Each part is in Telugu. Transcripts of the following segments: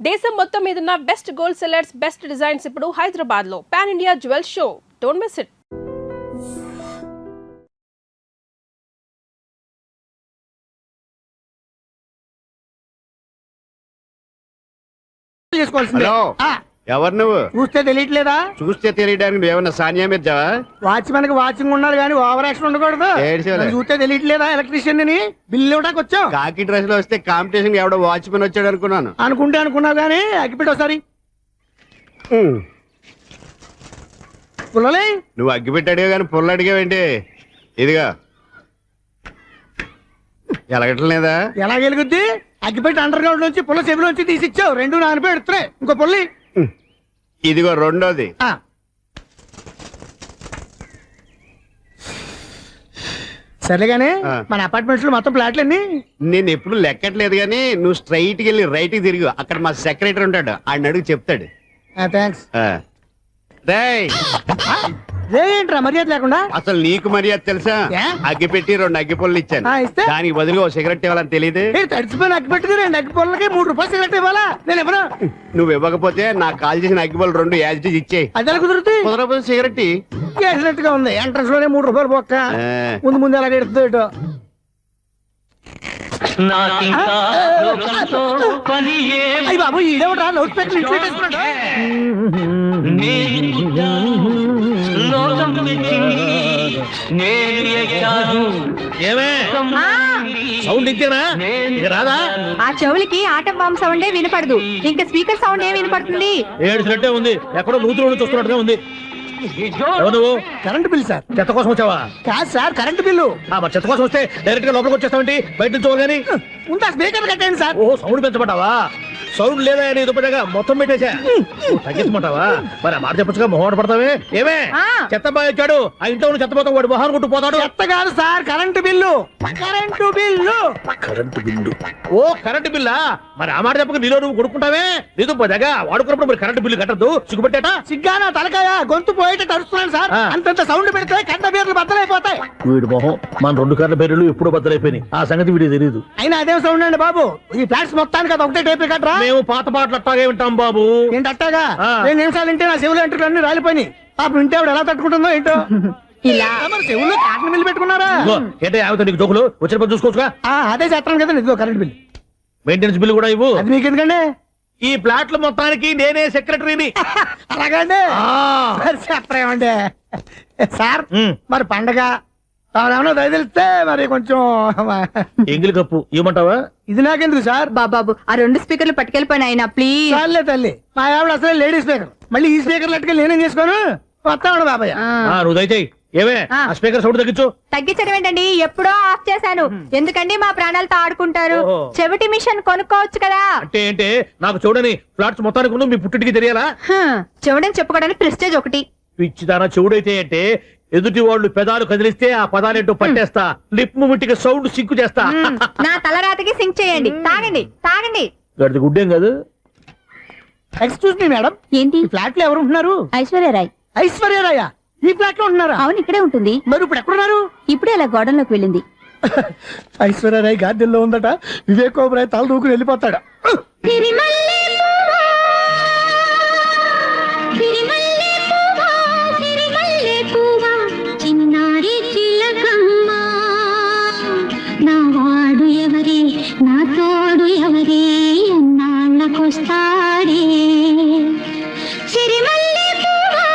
దేశం మొత్తం మీదున్న best gold sellers, best designs ఇప్పుడు హైదరాబాద్ లో pan India jewel show. Don't miss it. ఎవరు నువ్వు? చూస్తే తెలియట్లేదా? చూస్తే తెలియడానికి నువ్వేమన్నా సానియా మీర్జావా? వాచ్మెన్ కి వాచింగ్ ఉండాలి కానీ ఓవర్ యాక్షన్ ఉండకూడదు. చూస్తే తెలియట్లేదా? ఎలక్ట్రీషియన్ ని బిల్లు ఇవ్వడానికి వచ్చావు. కాకి డ్రెస్ లో వస్తే కాంపిటీషన్ ఎవడో వాచ్మెన్ వచ్చాడు అనుకున్నాను. అనుకున్నావు కానీ అగ్గిపెట్టి ఒకసారి పుల్లలే. నువ్వు అగ్గిపెట్టి అడిగా కానీ పుల్ల అడిగావేంటి? ఇదిగా ఎలగటం లేదా? ఎలా వెలుగుద్ది? అగ్గిపెట్టి అండర్ గ్రౌండ్ నుంచి పుల్ల చెవిలోంచి తీసిచ్చావు. రెండు నానిపోయి ఎడుతున్నాయి. ఇంకో పుల్లి ఇదిగో రెండోది. సరేగానే మన అపార్ట్మెంట్స్ లో మొత్తం ఫ్లాట్లు అన్ని నేను ఎప్పుడు లెక్కట్లేదు కానీ నువ్వు స్ట్రైట్ కి వెళ్ళి రైట్ కి తిరిగి అక్కడ మా సెక్రటరీ ఉంటాడు, ఆయన అడుగు చెప్తాడు. థ్యాంక్స్. ఏంట్రా మర్యాద లేకుండా? అసలు నీకు మర్యాద తెలుసా? అగ్గి పెట్టి 2 అగ్గి పుల్లలు ఇచ్చాను, దానికి బదులుగా సిగరెట్ ఇవ్వాలని తెలియదు. తడిచిపోయిన అగ్గి పెట్టి 2 అగ్గి పుల్లలకి 3 రూపాయలు సిగరెట్ ఇవ్వాలా? నేను ఇవ్వను. నువ్వు ఇవ్వకపోతే నాకు కాల్ చేసిన అగ్గి పుల్లలు 2 యాజిటీస్ ఇచ్చేయి. అది ఎలా కుదురుతుంది? కుదరకపోతే సిగరెట్ చేసినట్టుగా ఉంది. ఎంట్రన్స్ లోనే 3 రూపాయలు బొక్క. ముందు అలాగే ఎడుతుంది ఇటు. అయ్యి బాబు ఈడేవడా లౌడ్ స్పీకర్ ఇంట్లో వేసుకున్నాడు. సౌండ్ ఇచ్చానా రాదా? ఆ చెవులకి ఆటం బాంబ్ సౌండే వినపడదు, ఇంకా స్పీకర్ సౌండ్ ఏ వినపడుతుంది? ఏడ్చినట్టే ఉంది, ఎక్కడో నూతులు చూస్తున్నట్టుగా ఉంది. నువ్వు కరెంట్ బిల్ సార్. చెత్త కోసం వచ్చావా? కాదు సార్, కరెంట్ బిల్లు. చెత్త కోసం వస్తే డైరెక్ట్ గా లోపలికి వచ్చేస్తావంటి, బయట నుంచి కానీ ఉంటా. స్పీకర్ కట్టండి సార్. ఓ సౌండ్ పెంచమంటావా? సౌండ్ లేదా అని దుప్పటగా మొత్తం పెట్టేసా. తగ్గించమంటావా? మరి ఆ మాట చెప్పచ్చుగా, మొహమాట పడతావే. ఏమే చెత్త బాగా వచ్చాడు, ఆ ఇంట్లో ఉన్న చెత్త పోతాం, వాడు మొహాన్ కొట్టు పోతాడు. చెత్త కాదు sir, current bill. Current bill. Current bill. ఓ కరెంటు బిల్లా? మరి ఆ మాట చెప్పక నీలో నువ్వు కొడుకుంటావే. లేదు పోదాగా వాడుకున్నప్పుడు మరి కరెంటు బిల్లు కట్టద్దు. సిగ్గుపెట్టేట సిగ్గానా తలకాయ గొంతు పోయేటట్టు అరుస్తున్నాను సార్. అంతంత సౌండ్ పెడితే కంట బీర్లు బద్దలైపోతాయి. వీడు మొహం మన 2 కార్ల పేర్లు ఎప్పుడో బద్దలైపోయినాయి. ఆ సంగతి వీడికి తెలియదు. అయినా అదే సౌండ్ అండి బాబు. ఈ ఫ్లాట్స్ మొత్తానికి అది ఒకటే టైప్ కట్టరా? మేము పాత పాటలు అట్టాగే వింటాం బాబు. ఏంటి అట్టాగా? 2 నిమిషాలు వింటే నా చెవులు ఎంట్రులు అన్ని రాలిపోయినాయి. పాపం వింటే ఆవిడ ఎలా తట్టుకుంటుందో ఏంటో. ఇలా మరి చెవుల్లో కాటన్ బిల్లు పెట్టుకున్నారా? ఏంటో యావతో నీకు జోకులు వచ్చిన పని చూసుకోవచ్చుగా. అదే చేస్తాను కదా. ఇదిగో కరెంట్ బిల్లు. మెయింటెనెన్స్ బిల్లు కూడా ఇవ్వు. అది మీకు ఎందుకండి? ఈ ప్లాట్ల మొత్తానికి నేనే సెక్రటరీని. అలాగండి. చెప్పరేమండి సార్. మరి పండగ ఏమన్నా దయదలిస్తే మరి కొంచెం ఎంగిలి కప్పు ఇవ్వమంటావా? ఇది నాకెందుకు సార్? బాబాబు ఆ 2 స్పీకర్లు పట్టుకెళ్ళిపోయిన ఆయన ప్లీజ్. చాలే తల్లి, మా ఆవిడ అసలే లేడీ స్పీకర్. మళ్ళీ ఈ స్పీకర్లు అట్టుకెళ్ళి నేనేం చేసుకోను? వస్తాడు బాబాయ్. నువ్వు దయచేయి. ఏమే ఆ స్పీకర్ సౌండ్ తగ్గించు. తగ్గించడం ఏంటండి, ఎప్పుడో ఆఫ్ చేశాను. ఎందుకండి మా ప్రాణాలతో ఆడుకుంటారు? చెవిటి మిషన్ కొనుక్కోవచ్చు కదా. అంటే ఏంటే నాకు చూడని ఫ్లాట్స్ మొత్తానికి ముందు మీ పుట్టింటికి తెలియాలా? చెవుడని చెప్పుకోవడానికి ప్రెస్టేజ్ ఒకటి. పిచ్చిదానా చెవుడైతే అంటే ఎదుటి వాళ్ళు పెదాలు కదిలిస్తే ఆ పదాలేంటో పట్టేస్తా. లిప్ మూమెంట్కి సౌండ్ సింక్ చేస్తా. నా తలరాతకి సింక్ చేయండి. తాగండి తాగండి. గడిది గుడ్డేం కాదు. ఎక్స్క్యూజ్ మీ మేడం, ఏంటి? ఫ్లాట్ లో ఎవరు ఉంటున్నారు? ఐశ్వర్యరాయ్. ఐశ్వర్యరాయ ఈ ఫ్లాట్ లో ఉంటున్నారా? అవును, ఇక్కడే ఉంటుంది. మరి ఇప్పుడు ఎక్కడున్నారు? ఇప్పుడే అలా గోడంలోకి వెళ్ళింది. ఐశ్వర్యరాయ్ గార్డెన్ లో ఉందట. వివేక్ ఓబరాయ్ తల దూకుని వెళ్ళిపోతాడు. నావాడు ఎవరే, నా తోడు ఎవరే, ఎన్నాళ్ళకొస్తాడే సిరిమల్లె పువ్వా.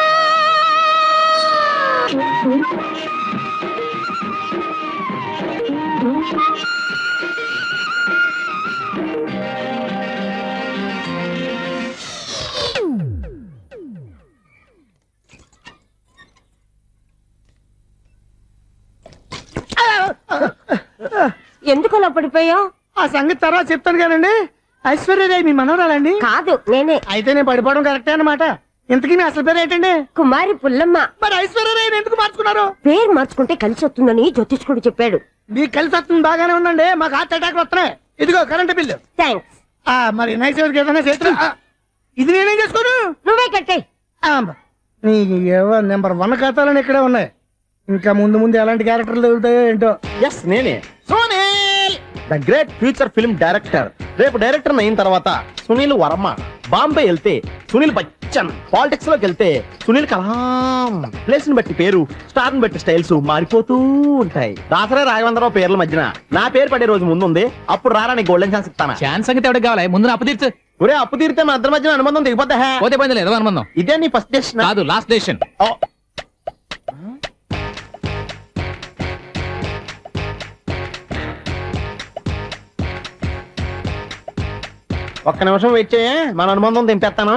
ఎందుకు అలా పడిపోయావు? ఆ సంగతి తర్వాత చెప్తాను కానండి. ఐశ్వర్యరాయ్ మీ మనవరాలండి? కాదు, నేనే. అయితే నేను పడిపోవడం కరెక్టే అన్నమాట. ఇంతకీ మీ అసలు పేరు ఏంటండి? కుమారి పుల్లమ్మ. మరి ఐశ్వర్యరాయ్ ఎందుకు మార్చుకున్నారు? పేరు మార్చుకుంటే కలిసి వస్తుందని జ్యోతిష్కుడు చెప్పాడు. మీకు కలిసి వస్తుంది బాగానే ఉందండి, మాకు హార్ట్ అటాక్ వస్తున్నాయి. ఇదిగో కరెంట్ బిల్లు. థ్యాంక్స్. మరి నైట్ ఏదైనా చేతులు ఇది నేనేం చేసుకోను? నువ్వే కట్టే. నీకు నెంబర్ 1 ఖాతాలని ఇక్కడే ఉన్నాయి. ఇంకా ముందు ముందు ఎలాంటి క్యారెక్టర్లు దొరుకుతాయో ఏంటో. ఎస్ నేనే. Sunil the great future film director. రేపు డైరెక్టర్ అయిన తర్వాత సునీల్ వర్మ. బాంబే వెళ్తే సునీల్ బచ్చన్. పాలిటిక్స్ లోకి వెళ్తే సునీల్ కలాం. ప్లేస్ ని బట్టి పేరు, స్టార్ ని బట్టి స్టైల్స్ మారిపోతూ ఉంటాయి. దాసరా రాఘవేంద్రరావు పేర్ల మధ్యన నా పేరు పడే రోజు ముందుంది. అప్పుడు రారా నీకు గోల్డెన్ ఛాన్స్ ఇస్తానా? ఛాన్స్ సంగతి ఎవరికి కావాలి? ముందు నా అప్పు తీర్చు. ఒరే అప్పు తీరితే మా ఇద్దరి మధ్యన అనుబంధం దిగిపోతా. పోతే పోయింది లేదు అనుబంధం. ఇదే నీ ఫస్ట్ డెస్టినేషన్ కాదు, లాస్ట్ డెసిషన్. ఒక్క నిమిషం వెయిట్ చేయ, మన అనుబంధం దింపేస్తాను.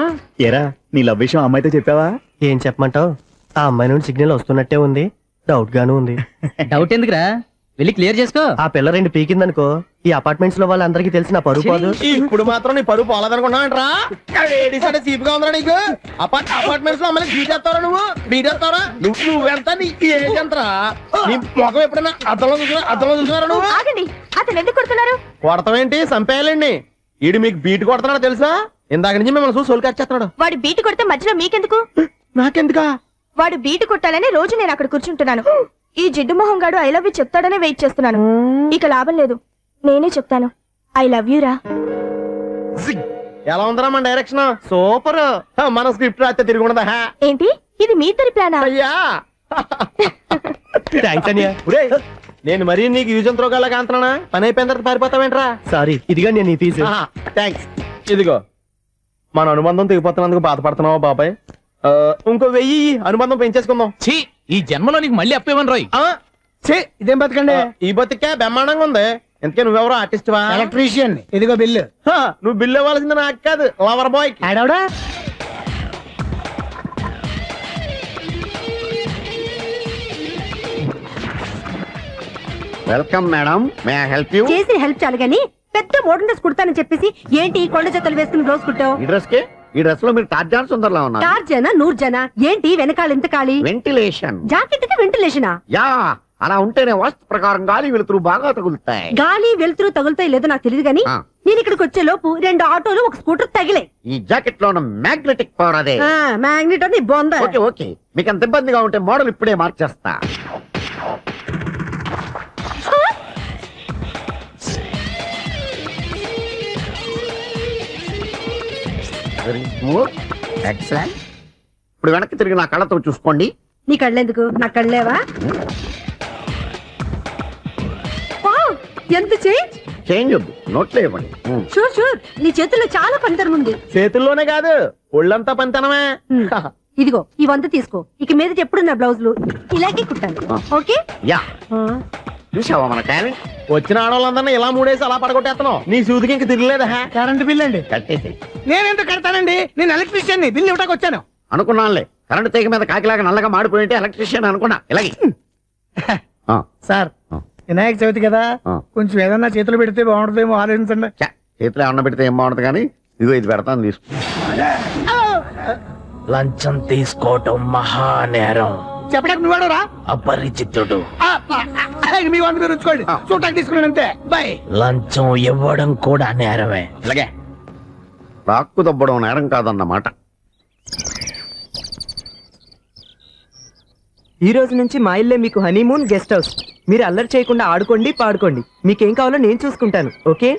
ఏరా నీ లవ్ విషయం అమ్మాయితో చెప్పావా? ఏం చెప్పమంటావు? ఆ అమ్మాయి నుండి సిగ్నల్ వస్తున్నట్టే ఉంది, డౌట్ గాను ఉంది. డౌట్ ఎందుకురా, వెళ్ళి క్లియర్ చేసుకో. ఆ పిల్ల 2 పీకిందనుకో, ఈ అపార్ట్మెంట్స్ లో వాళ్ళందరికీ తెలిసిన పరుగు పోదు. ఇప్పుడు మాత్రం నీ పరువు పోలేదనుకున్నావంటరా? సీపుగా ఉందా నీకు? అపార్ట్మెంట్స్ లో అమ్మని బీటేస్తావరా? బీటేస్తావరా? నువ్వెంత, నీ ఏజ్ ఎంతరా? నీ ముఖం ఎప్పుడైనా అర్థంలో చూసినారా నువ్వు? ఆగండి, అతను ఎందుకు కొడుతున్నారు? కొడతావేంటి? చంపేయాలండి. ఈడు మీకు బీట్ కొడుతున్నాడు తెలుసా? ఇందాక నుంచి మిమ్మల్ని చూసి సోల్కి వచ్చేస్తున్నాడు. వాడు బీటు కొడితే మధ్యలో మీకెందుకు? నాకెందుకా? వాడు బీటు కొట్టాలని రోజు నేను అక్కడ కూర్చుంటున్నాను. ఈ జిడ్డు మొహం గాడు ఐ లవ్ యూ చెప్తాడనే వెయిట్ చేస్తున్నాను. ఇక లాభం లేదు, నేనే చెప్తాను. ఐ లవ్ యూ రా. ఎలా ఉందరా మన డైరెక్షన్? సూపర్. మన స్క్రిప్ట్ రాస్తే తిరిగి ఉండదా? ఏంటి ఇది మీ ఇద్దరి ప్లానా? అయ్యా ఒరేయ్, నేను మరీ నీకు యూజ్ ఎంతో గలగా అంటున్నా. పని అయిపోయిన తర్వాత పారిపోతావేంట్రా? సారీ, ఇదిగా నేను ఈ ఫీజు. థ్యాంక్స్. ఇదిగో మన అనుబంధం తెగిపోతున్నందుకు బాధపడుతున్నావా బాబాయ్? ఇంకో 1000 అనుబంధం పెంచేసుకుందాం. ఛీ, ఈ జన్మలో నీకు మళ్ళీ అప్పు ఇవ్వను రోయ్. ఇదేం బతకండి? ఈ బతికే బ్రహ్మాండంగా ఉంది. ఎందుకే నువ్వెవరో ఆర్టిస్ట్ వా? ఎలక్ట్రీషియన్. ఇదిగో బిల్లు. నువ్వు బిల్లు ఇవ్వాల్సింది నాకు కాదు, లవర్ బాయ్. ఆడవడా? Welcome madam, may I help you? చేసి హెల్ప్ చాలు గాని పెద్ద మోడల్ డ్రెస్ కుడతానని చెప్పేసి ఏంటి కొండ జతలు వేసుకుని రోజు కుట్టావు? ఈ డ్రెస్ కే, ఈ డ్రెస్ లో మీరు టార్జాన్ సుందర్లా ఉన్నారు. టార్జనా నూర్జనా ఏంటి వెనకాల ఇంత ఖాళీ? వెంటిలేషన్. జాకెట్ కి వెంటిలేషనా? యా, అలా ఉంటేనే వాస్తు ప్రకారం గాలి వెలుతురు బాగా తగులుతాయి. గాలి వెలుతురు తగులుతాయి లేదో నాకు తెలియదు గాని నేను ఇక్కడికి వచ్చే లోపు 2 ఆటోలు 1 స్కూటర్ తగిలే. ఈ జాకెట్ లో ఉన్న మ్యాగ్నెటిక్ పవర్ అదే. మ్యాగ్నెట్ అని బొంద. ఓకే ఓకే, మీకు అంత ఇబ్బందిగా ఉంటే మోడల్ ఇప్పుడే మార్చేస్తా. Very smooth, excellent. ఇప్పుడు వెనక్కి తిరిగి నా కళ్ళతో చూసుకోండి. నీ కళ్ళెందుకు, నా కళ్ళేవా? వావ్, ఎంత చేంజ్. చేంజ్ వద్దు, నోట్లో ఇవ్వండి. షూర్ షూర్, నీ చేతుల్లో చాలా పంతరం ఉంది. చేతుల్లోనే కాదు, ఒళ్ళంతా పంతనమే. ఇదిగో ఈ 100 తీసుకో. ఇక మీద ఎప్పుడు నా బ్లౌజులు ఇలాగే కుట్టాను. ఓకే? యా, చూసావా మన టాలెంట్? వచ్చిన ఆడవాళ్ళందరినీ ఇలా మూడేసి అలా పడగొట్టేస్తున్నావు. నీ సూదికి ఇంక తిరగలేదా? కరెంట్ బిల్ అండి. కట్టేసి. నేనెందుకు కడతానండి? నేను ఎలక్ట్రీషియన్. బిల్ ఇవ్వడానికి వచ్చాను. అనుకున్నానులే, కరెంట్ తీగ మీద కాకిలాగా నల్లగా మాడిపోయింటే ఎలక్ట్రీషియన్ అనుకున్నా. ఇలాగే సార్, వినాయక చవితి కదా, కొంచెం ఏదన్నా చేతులు పెడితే బాగుంటుందేమో ఆలోచించండి. చేతిలో అన్న పెడితే ఏం బాగుంటుంది కానీ, ఇదిగో ఇది పెడతాను, తీసుకో. లంచం తీసుకోవటం మహానేరం. చెప్పడానికి నువ్వాడరా? అపరిచితుడు. మీ 100 మీరు ఉంచుకోండి, చూడటానికి తీసుకున్నాను అంతే. బై. లంచం ఇవ్వడం కూడా నేరమే. ఇలాగే రాక్కు దబ్బడం నేరం కాదన్నమాట. ఈ రోజు నుంచి మా ఇల్లే మీకు హనీమూన్ గెస్ట్ హౌస్. మీరు అల్లరి చేయకుండా ఆడుకోండి, పాడుకోండి. మీకేం కావాలో నేను చూసుకుంటాను. ఓకే?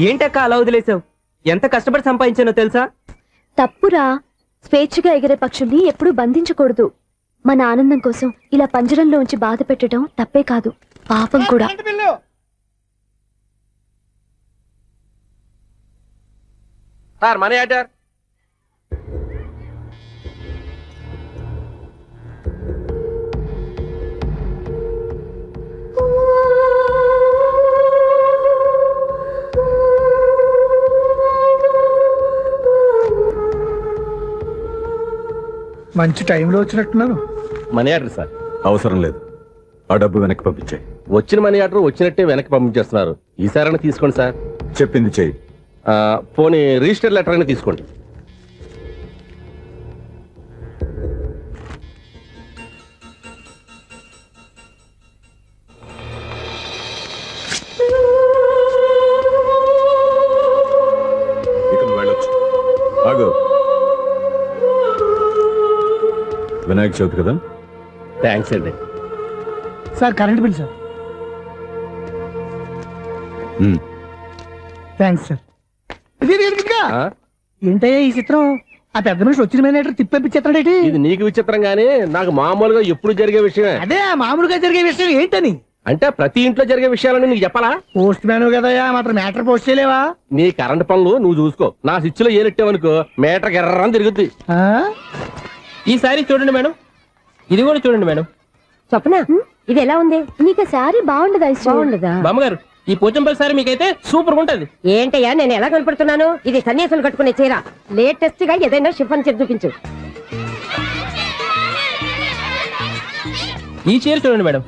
ఏంటక్క అలా వదిలేసావు? ఎంత కష్టపడి సంపాదించానో తెలుసా? తప్పురా, స్వేచ్ఛగా ఎగిరే పక్షుల్ని ఎప్పుడూ బంధించకూడదు. మన ఆనందం కోసం ఇలా పంజరంలో ఉంచి బాధ పెట్టడం తప్పే కాదు, పాపం కూడా. Sir money order. మంచి టైంలో వచ్చినట్టున్నాను. Money order sir. అవసరం లేదు, ఆ డబ్బు వెనక్కి పంపించాయి. వచ్చిన మనీ ఆర్డర్ వచ్చినట్టే వెనక్కి పంపించేస్తున్నారు. ఈసారైనా తీసుకోండి సార్. చెప్పింది చెయ్యి. పోనీ రిజిస్టర్ లెటర్ అయినా తీసుకోండి. ఇక నువ్వు వెళ్ళొచ్చు. ఆగు. వినాయక చవితి కదా. థ్యాంక్స్ అండి. Sir current bill sir. Um. Thanks sir. ఏంటయ్యా ఈ చిత్రం? ఆ పెద్ద మనిషి వచ్చిన మేనేటర్ తిప్పించేస్తాడేటి? ఇది నీకు విచిత్రం గానీ నాకు మామూలుగా ఎప్పుడు జరిగే విషయమే. అదే మామూలుగా జరిగే విషయం ఏంటని. అంటే ప్రతి ఇంట్లో జరిగే విషయాలని నీకు చెప్పాలా? పోస్ట్ మ్యాన్ కదయ్యా, మాత్రం మ్యాటర్ పోస్ట్ చేయలేవా? నీ కరెంట్ పనులు నువ్వు చూసుకో. నా స్విచ్ లో ఏలెట్టావనుకో మీటర్ ఎర్రని తిరుగుద్ది. ఆ? ఈసారి చూడండి మేడం, ఇది కూడా చూడండి మేడం. స్వప్న ఇది ఎలా ఉంది? నీకు శారీ బాగుండదా? బాగుండదా? బామ్మగారు ఈ పోచంపల్లి సారీ మీకైతే సూపర్ ఉంటది. ఏంటయ్యా నేను ఎలా కనపడుతున్నాను? ఇది సన్యాసులు కట్టుకునే చీర. లేటెస్ట్ గా ఏదైనా షిఫాన్ చీర చూపించు. ఈ చీర చూడండి మేడం.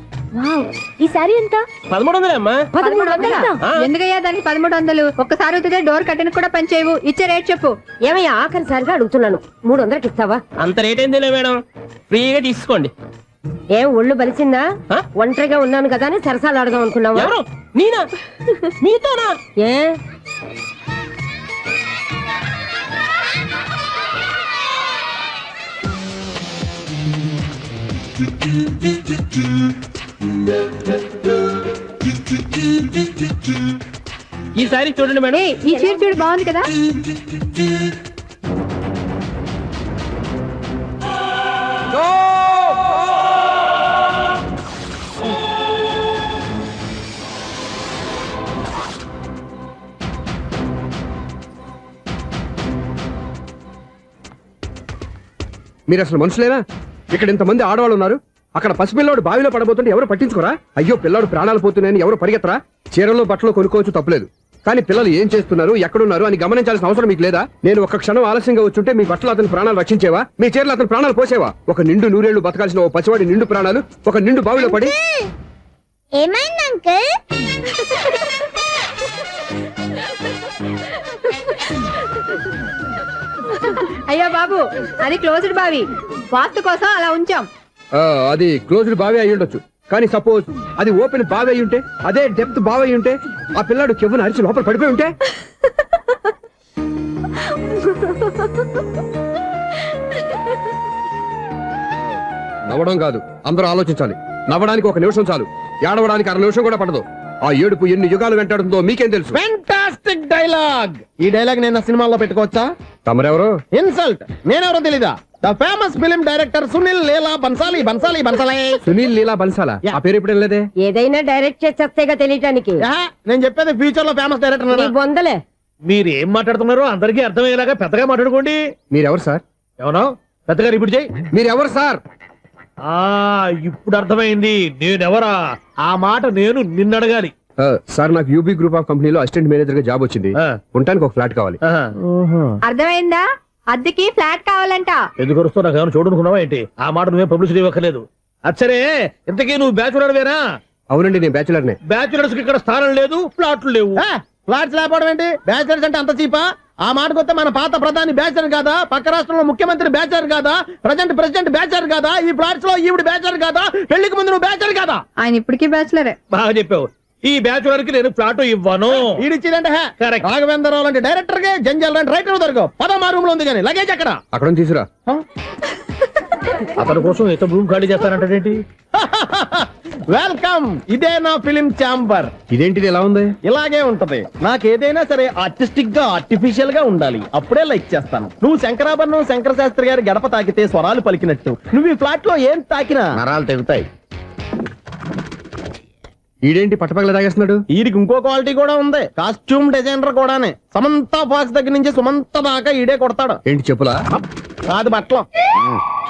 ఈ శారీ ఎంత? 1300 అమ్మా. 1300? ఎందుకయ్యా దానికి 1300? ఒక్కసారి అవుతుందే డోర్ కట్టెన్ కూడా పనిచేయవు. ఇచ్చే రేట్ చెప్పు. ఏమయ్యా ఆఖరిసారిగా అడుగుతున్నాను, 300కి ఇస్తావా? అంత రేట్ ఏందిలే మేడం, ఫ్రీగా తీసుకోండి. ఏం ఒళ్ళు బలిసిందా? ఒంటరిగా ఉన్నాను కదా అని సరసాలు అడదాం అనుకున్నావా? ఎవరు? నేనా? మీతోనా? ఏ ఈ సారీ చూడండి మేడం. ఈ చీర చూడు బాగుంది కదా. మీరు అసలు మనుషులేనా? ఇక్కడ ఇంతమంది ఆడవాళ్ళు ఉన్నారు, అక్కడ పసిపిల్లాడు బావిలో పడబోతుంటే ఎవరు పట్టించుకోరా? అయ్యో పిల్లాడు ప్రాణాలు పోతున్నాయని ఎవరు పరిగెత్తరా? చీరలో బట్టలు కొనుక్కోవచ్చు, తప్పులేదు. కానీ పిల్లలు ఏం చేస్తున్నారు, ఎక్కడున్నారు అని గమనించాల్సిన అవసరం మీకు లేదా? నేను ఒక క్షణం ఆలస్యంగా వచ్చుంటే మీ బట్టలు అతని ప్రాణాలు రక్షించేవా? మీ చీరలు అతని ప్రాణాలు పోసేవా? ఒక నిండు నూరేళ్లు బతకాల్సిన ఓ పసివాడి నిండు ప్రాణాలు ఒక నిండు బావిలో పడి. ఏమైంది అంకుల్? అయ్యో బాబు, అది క్లోజ్డ్ బావి, వాస్తు కోసం అలా ఉంచాం. అది క్లోజ్డ్ బావి అయి ఉండొచ్చు, కానీ సపోజ్ అది ఓపెన్ బావి అయి ఉంటే, అదే డెప్త్ బావి అయి ఉంటే, ఆ పిల్లాడు కెవ్వున అరిచి లోపల పడిపోయి ఉంటే? నవ్వడం కాదు, అందరూ ఆలోచించాలి. నవ్వడానికి 1 నిమిషం చాలు, ఏడవడానికి 1/2 నిమిషం కూడా పడదు. ఆ ఏడుపు ఎన్ని యుగాలు వెంటాడుతుందో మీకేం తెలుసు? Fantastic dialogue. ఈ డైలాగ్ నేను సినిమాలో పెట్టుకోవచ్చా? తమరెవరు? ఇన్సల్ట్. నేనెవరో తెలీదా? The famous film director Sunil Leela Bhansali. Bhansali Bhansali Sunil Leela బన్సాలా? ఆ పేరు ఎప్పుడేం లేదే. ఏదైనా డైరెక్ట్ చేసేస్తేగా తెలియటానికి. నేను చెప్పేది ఫ్యూచర్ లో ఫేమస్ డైరెక్టర్. నీ బొందలే. మీరు ఏం మాట్లాడుతున్నారో అందరికీ అర్థమయ్యేలాగా పెద్దగా మాట్లాడుకోండి. మీరెవరు సార్? ఏమన్నా పెద్దగా రిపీట్ చేయి. మీరెవరు సార్? ఇప్పుడు అర్థమైంది నేనెవరా. ఆ మాట నేను నిన్నడగాలి. సార్, నాకు యూబీ గ్రూప్ ఆఫ్ కంపెనీలో అసిస్టెంట్ మేనేజర్ గా జాబ్ వచ్చింది. ఉండడానికి ఒక ఫ్లాట్ కావాలి. అర్థమైందా? అద్దెకి ఫ్లాట్ కావాలంట. ఎందుకు వస్తావు? నాకు ఏమైనా చూడనుకున్నావా ఏంటి? ఆ మాట నువ్వే పబ్లిసిటీ ఇవ్వక్కర్లేదు. అచ్చరే, ఇంతకీ నువ్వు బ్యాచులర్ వేనా? అవునండి, నేను బ్యాచులర్ నే. బ్యాచులర్స్ కి ఇక్కడ స్థానం లేదు, ఫ్లాట్లు లేవు. ఫ్లాట్స్ లేకపోవడం ఏంటి? బ్యాచులర్స్ అంటే అంత చీపా? ఆ మాటకొస్తే మన పాత ప్రధాని బ్యాచర్ కాదా? పక్క రాష్ట్రంలో ముఖ్యమంత్రి బ్యాచర్ కాదా? ప్రెసిడెంట్ బ్యాచర్ కాదా? ఈ ఫ్లాట్స్ లో ఈవిడ బ్యాచర్ కాదా? పెళ్లికి ముందు నువ్వు బ్యాచర్ కాదా? ఆయన ఇప్పటికీ బ్యాచులరే. బాగా చెప్పావు. ఈ బ్యాచులర్ కి నేను ఫ్లాట్ ఇవ్వను. ఈడిచ్చిందంటే రాఘవేంద్రరావు లాంటి డైరెక్టర్ కి జంజల్ లాంటి రైటర్ దొరకవు. పదమా రూమ్ లో ఉంది కానీ లగేజ్ అక్కడ. అక్కడ తీసురా. అతని కోసం ఎంత రూమ్ ఖాళీ చేస్తానంటే వెల్కమ్. ఇదే నా ఫిలిం ఛాంబర్. ఇదేంటిది ఎలా ఉంది? ఇలాగే ఉంటది. నాకేదైనా సరే ఆర్టిస్టిక్ గా ఆర్టిఫిషియల్ గా ఉండాలి, అప్పుడే లైక్ చేస్తాను. నువ్వు శంకరాభరణం శంకర శాస్త్రి గారి గడప తాకితే స్వరాలు పలికినట్టు నువ్వు ఈ ఫ్లాట్ లో ఏం తాకినా నరాలు తెగుతాయి. ఈడేంటి పట్టపగల తాగేస్తున్నాడు? వీడికి ఇంకో క్వాలిటీ కూడా ఉంది. కాస్ట్యూమ్ డిజైనర్ కూడానే. సమంత ఫాక్స్ దగ్గర నుంచి సుమంత దాకా ఈడే కొడతాడు. ఏంటి చెప్పులా? కాదు బట్టలు.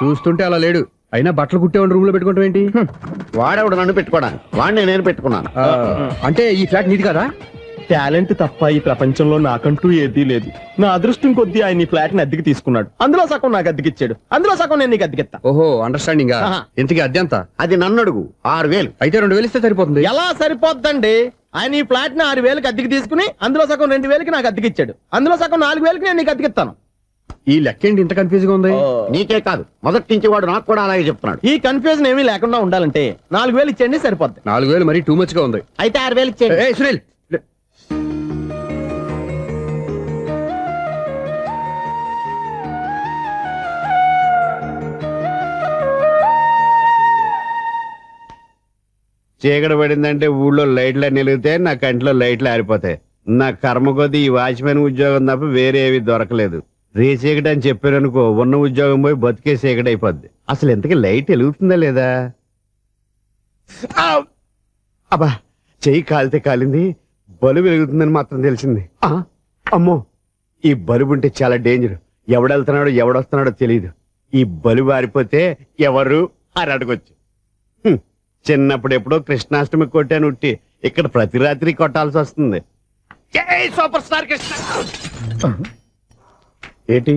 చూస్తుంటే అలా లేడు. అయినా బట్టలు కుట్టేవాడిని రూమ్ లో పెట్టుకుంటాం ఏంటి? వాడేవాడు నన్ను పెట్టుకోడా? వాడిని నేను పెట్టుకున్నాను. అంటే ఈ ఫ్లాట్ నీది కదా? టాలెంట్ తప్ప ఈ ప్రపంచంలో నాకంటూ ఏదీ లేదు. నా అదృష్టం కొద్దీ ఆయన ఈ ఫ్లాట్ ని అద్దెకి తీసుకున్నాడు. అందులో సగం నాకు అద్దెకిచ్చాడు, అందులో సగం నేను నీకు అద్దెకిస్తా. ఓహో, అండర్స్టాండింగ్. ఇంతకీ అద్దె ఎంత? అది నన్ను అడుగు. 6000. అయితే 2000 ఇస్తే సరిపోతుంది. ఎలా సరిపోద్దండి? ఆయన ఈ ఫ్లాట్ ని 6000కి అద్దెకి తీసుకుని అందులో సగం 2000కి నాకు అద్దెకిచ్చాడు, అందులో సగం 4000కి నేను నీకు అద్దెకిస్తాను. ఈ లెక్క ఏంటి ఇంత కన్ఫ్యూజ్ గా ఉంది? నీకే కాదు, మొదటి నుంచి వాడు నాకు కూడా అలాగే చెప్తున్నాడు. ఈ కన్ఫ్యూజన్ ఏమీ లేకుండా ఉండాలంటే 4000 ఇచ్చేయండి, సరిపోద్ది. 4000 మరీ టూ మచ్ గా ఉంది. అయితే 6000 ఇచ్చేయండి. ఏయ్ సునీల్, చీకటి పడిందంటే ఊళ్ళో లైట్లు నిలిగితే నా కంటిలో లైట్లు ఆరిపోతాయి. నా కర్మ కొద్దీ ఈ వాచ్మెన్ ఉద్యోగం తప్ప వేరే ఏవి దొరకలేదు. రే చీకటి అని చెప్పారనుకో, ఉన్న ఉద్యోగం పోయి బతికే చీకటి అయిపోద్ది. అసలు ఇంతకీ లైట్ వెలుగుతుందా లేదా? అబ్బా, చెయ్యి కాలితే కాలింది, బలుబు వెలుగుతుందని మాత్రం తెలిసింది. అమ్మో, ఈ బలుబు ఉంటే చాలా డేంజర్. ఎవడెళ్తున్నాడో ఎవడొస్తున్నాడో తెలియదు. ఈ బలుబు ఆరిపోతే ఎవరు అని అడగొచ్చు. చిన్నప్పుడు ఎప్పుడో కృష్ణాష్టమి కొట్టాను ఉట్టి, ఇక్కడ ప్రతి రాత్రి కొట్టాల్సి వస్తుంది. జై సూపర్ స్టార్ కృష్ణ. ఏంటి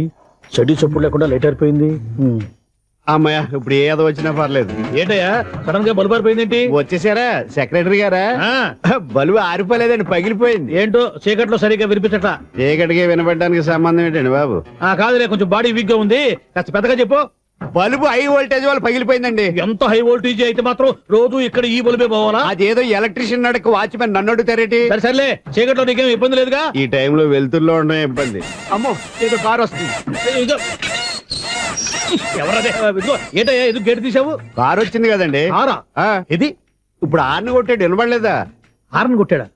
చెడు చప్పుడు లేకుండా లేట్ అయిపోయింది. అమ్మయ్య, ఇప్పుడు ఏదో వచ్చినా పర్లేదు. ఏంటయ్యా సడన్ గా బల్బు ఆరిపోయింది ఏంటి? వచ్చేసారా సెక్రటరీ గారా? బలుబు ఆరిపోలేదండి, పగిలిపోయింది. ఏంటో చీకట్లో సరిగ్గా వినిపించట. చీకటికి వినపడడానికి సంబంధం ఏంటండి బాబు? కాదులే, కొంచెం బాడీ వీక్ గా ఉంది, కాస్త పెద్దగా చెప్పు. బల్బు హై వోల్టేజ్ వల్ల పగిలిపోయిందండి. ఎంత హై వోల్టేజ్ అయితే మాత్రం రోజు ఇక్కడ ఈ బల్బే పోవాలా? అదేదో ఎలక్ట్రీషియన్ నడక వాచ్మెన్ నన్ను అడుగుతారేటి? సరే సర్లే, చీకట్లో నీకేం ఇబ్బంది లేదుగా? ఈ టైంలో వెళ్తుల్లో ఉండడం ఇబ్బంది. అమ్మో, ఏదో కారు వస్తుంది. ఇదిగో. ఎవరదే? ఇదిగో, ఏంటయ్యా ఇది గేట్ తీసావు? కారు వచ్చింది కదండి. కారా? ఇది ఇప్పుడు హార్న్ కొట్టాడు, వినపడలేదా? హార్న్ కొట్టాడా?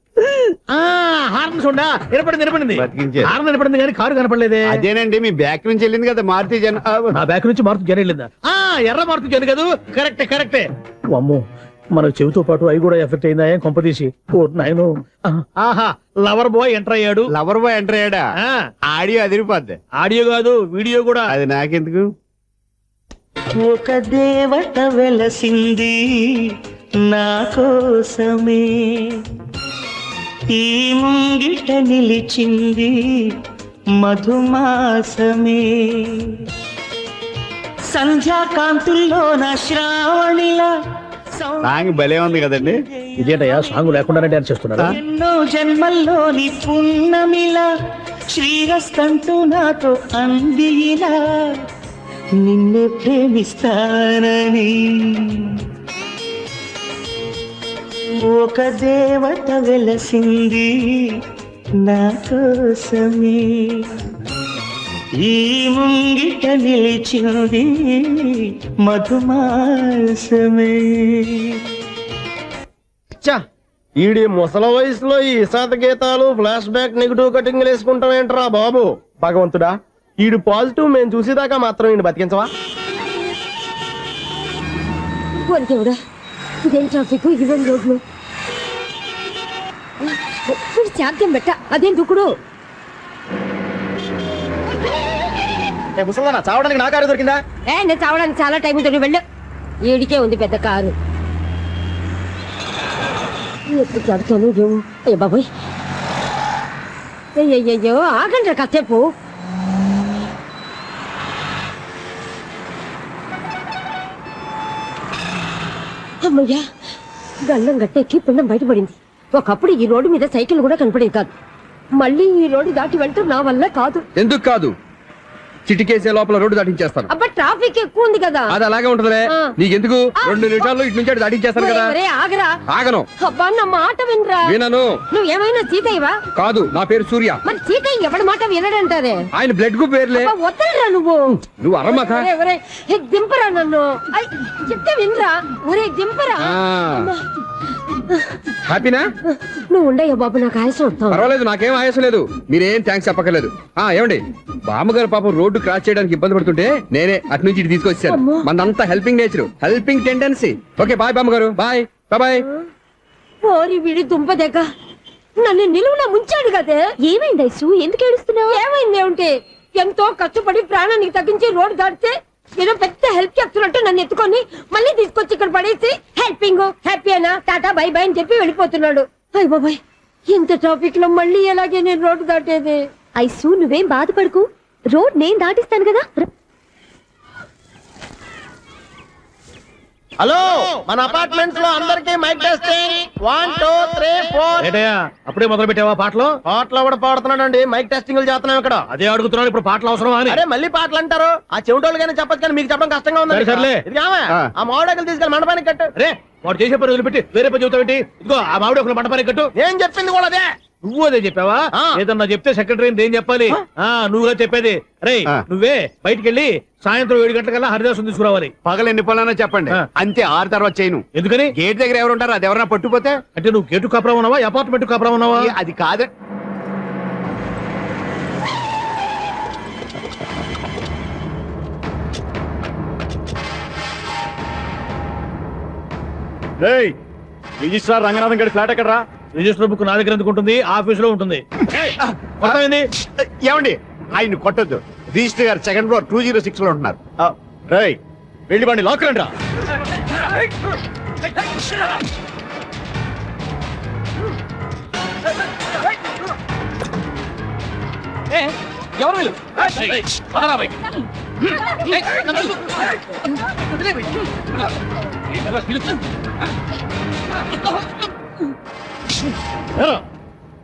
హార్న్ చూడా వినపడింది. బతికించారు. హార్న్ వినపడింది కానీ కారు కనపడలేదే. అదేనండి, మీ బ్యాక్ నుంచి వెళ్ళింది కదా మారుతి జన. నా బ్యాక్ నుంచి మారుతు జన వెళ్ళిందా? ఎర్ర మారుతు జన కదా. కరెక్టే. అమ్మో, మన చెవితో పాటు అవి కూడా ఎఫెక్ట్ అయిందా ఏం కొంపదీసి? ఓ నాయను. ఆహా, లవర్ బాయ్ ఎంటర్ అయ్యాడు. లవర్ బాయ్ ఎంటర్ అయ్యాడా? ఆడియో అదిరిపోద్ది. ఆడియో కాదు, వీడియో కూడా. అది నాకెందుకు? ఒక దేవత వెలసింది నా కోసమే, ఈ ముంగిట నిలిచింది మధుమాసమే, సంధ్యాకాంతుల్లో నా శ్రావణిలా సాంగ్ భలే ఉంది కదండి. ఇదేంటయ్యా సాంగ్ లేకుండానే డాన్స్ చేస్తున్నారా? ఎన్నో జన్మల్లోని పున్నమిలా శ్రీరస్తంటూ నాతో అందిలా నిన్నే ప్రేమిస్తానని, ఒక దేవత వెలసింది నా కోసమే, ఈ ముంగిట నిలిచింది మధుమాసమే. ఈడి ముసల వయసులో ఈ ఇసాత గీతాలు, ఫ్లాష్ బ్యాక్, నెగిటివ్ కటింగ్ వేసుకుంటాం ఏంట్రా బాబు? భగవంతుడా, ఈడు పాజిటివ్ మేము చూసేదాకా మాత్రం ఈయన బతికించవా? ఇదేం ట్రాఫిక్, ఇదేం రోడ్లు, చాద్యం పెట్ట, అదేం దుక్కుడు. ముసలన్నా, చావడానికి నా కారు దొరికిందా? నేను చావడానికి చాలా టైం ఉంటుంది, వెళ్ళు. ఈడికే ఉంది పెద్ద కారు. ఎప్పుడు చదువుతాను ఏమో. అయ్యో బాబోయ్, అయ్యో ఆగండి కాసేపు. అమ్మయ్యా, గల్లం గట్టెక్కి పిండం బయటపడింది. ఒకప్పుడు ఈ రోడ్డు మీద సైకిల్ కూడా కనపడేది కాదు. మళ్ళీ ఈ రోడ్డు దాటి వెళ్తూ నా వల్ల కాదు. ఎందుకు కాదు? చిటికేసే లోపల రోడ్డు దాటించేస్తాను. అబ్బా, ట్రాఫిక్ ఎక్కువ ఉంది కదా. అది అలాగే ఉంటదిలే. నీకెందుకు? 2 నిమిషాల్లో ఇటు నుంచి దాటించేస్తాను కదా. ఆగరా. ఆగను. అబ్బా, నా మాట వినరా. వినను. నువ్వు ఏమైనా సీతయ్యవా? కాదు, నా పేరు సూర్య. మరి సీతయ్య ఎవడి మాట వినడంటారే? ఆయన బ్లడ్ గ్రూప్ పేర్లే. వద్దరా నువ్వు. నువ్వు అరమాక. దింపరా నన్ను. చెప్తే వినరా. ఒరే దింపరా. హ్యాపీనా? నువ్వు ఉండయ్యా బాబు, నాకు ఆయాసం వస్తావు. పర్వాలేదు, నాకేం ఆయాసం లేదు. మీరేం థ్యాంక్స్ చెప్పక్కర్లేదు. ఏమండి, బామ్మగారు పాపం రోడ్డు క్రాస్ చేయడానికి ఇబ్బంది పడుతుంటే నేనే అటు నుంచి ఇటు తీసుకొచ్చాను. మనంతా helping nature, helping tendency. Okay, bye బామ్మగారు. Bye bye. ఓరి వీడి దుంపదెక్క, నన్ను నిలువున ముంచాడు కదే. ఏమైంది ఐసు? ఎందుకు ఏడుస్తున్నావు? ఏమైంది ఏమిటి? ఎంతో కష్టపడి ప్రాణానికి తగ్గించి రోడ్డు దాటితే ఏదో పెద్ద హెల్ప్ చేస్తున్నట్టు నన్ను ఎత్తుకొని మళ్ళీ తీసుకొచ్చి ఇక్కడ పడేసి హెల్పింగ్ హ్యాపీ అయినా టాటా బై బై అని చెప్పి వెళ్ళిపోతున్నాడు. అయ్య బాబాయ్, ఇంత ట్రాఫిక్ లో మళ్ళీ ఎలాగే నేను రోడ్డు దాటేది? ఐసు, నువ్వేం బాధపడకు, రోడ్ నేను దాటిస్తాను కదా. హలో, మన అపార్ట్మెంట్స్ లో అందరికి మైక్ టెస్టింగ్. 1 2 3 4. ఏంటయ్యా అప్పుడే మొదలు పెట్టావా పాటలు? పాటలు కూడా పాడుతున్నాడు. మైక్ టెస్టింగ్ చేస్తున్నాం ఇక్కడ. అదే అడుగుతున్నాడు, ఇప్పుడు పాటలు అవసరమా అని. అరే మళ్ళీ పాటలు అంటారు. ఆ చెవిటోళ్ళు కానీ చెప్పచ్చు, కానీ మీకు చెప్పడం కష్టంగా ఉంది. సర్లే. ఇది ఆ మామిడాకులు తీసుకెళ్ళి మండపానికి కట్టు. అరే, వాడు చేసే పని వదిలిపెట్టి వేరే పని చెబుతావేంటి? ఇదిగో ఆ మామిడి ఒక మంటపానికి కట్టు. నేను చెప్పింది కూడా అదే. నువ్వు అదే చెప్పావా? ఏదన్నా చెప్తే సెక్రటరీ ఏం చెప్పాలి? నువ్వుగా చెప్పేది. రేయ్ నువ్వే బయటికి వెళ్ళి సాయంత్రం 7 గంటలకల్లా హరిదాసు తీసుకురావాలి. పగలు ఎన్ని పనులన్నా చెప్పండి, అంతే 6 తర్వాత చేయను. ఎందుకని? గేట్ దగ్గర ఎవరు ఉంటారు, అది ఎవరన్నా పట్టుపోతే. అంటే నువ్వు గేటు కాపురం ఉన్నావా, అపార్ట్మెంట్ కాపురం ఉన్నావా? అది కాదు. రిజిస్ట్రార్ రంగనాథన్ గడి ఫ్లాట్ ఎక్కడరా? రిజిస్టర్ బుక్ నా దగ్గర ఎందుకు ఉంటుంది? ఆఫీస్ లో ఉంటుంది. ఏమండి ఆయన కొట్టద్దు. రిజిస్టర్ గారు 2nd floor 206 లో ఉంటున్నారు. వెళ్ళి బండి లాక్ రండి రా. ఎవరు వీళ్ళు?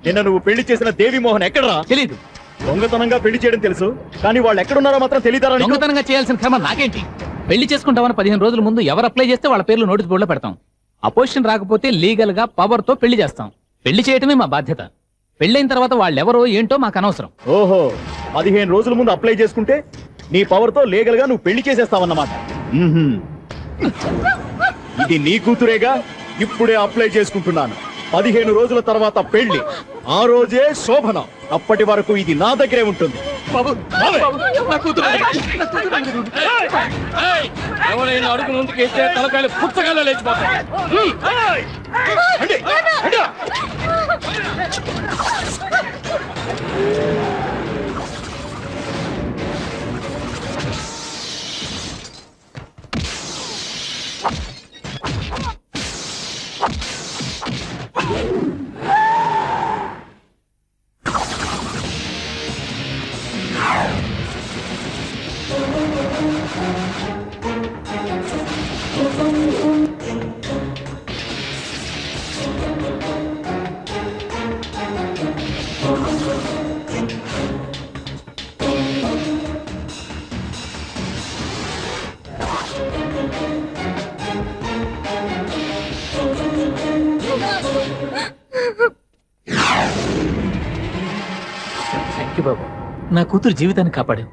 నిన్న నువ్వు పెళ్లి చేసిన దేవి మోహన్ ఎక్కడరా? తెలీదు. దొంగతనంగా పెళ్లి చేయడం తెలుసు, కానీ వాళ్ళు ఎక్కడున్నారో మాత్రం తెలియదారా? దొంగతనంగా చేయాల్సిన క్రమ నాకేంటి? పెళ్లి చేసుకుంటామని 15 రోజుల ముందు ఎవరు అప్లై చేస్తే వాళ్ళ పేర్లు నోటీస్ బోర్డులో పెడతాం. అపోజిషన్ రాకపోతే లీగల్ గా పవర్ తో పెళ్లి చేస్తాం. పెళ్లి చేయటమే మా బాధ్యత. పెళ్ళైన తర్వాత వాళ్ళెవరో ఏంటో మాకు అనవసరం. ఓహో, 15 రోజుల ముందు అప్లై చేసుకుంటే నీ పవర్ తో లీగల్ గా నువ్వు పెళ్లి చేసేస్తావన్నమాట. ఇది నీ కూతురేగా, ఇప్పుడే అప్లై చేసుకుంటున్నాను. 15 రోజుల తర్వాత పెళ్లి, ఆ రోజే శోభనం. అప్పటి వరకు ఇది నా దగ్గరే ఉంటుంది. ఎవరైనా అడుగు ముందుకేస్తే తలకాయలు పుచ్చకాయలు లేచిపోతాయి. థ్యాంక్ యూ బాబు, నా కూతురు జీవితాన్ని కాపాడు.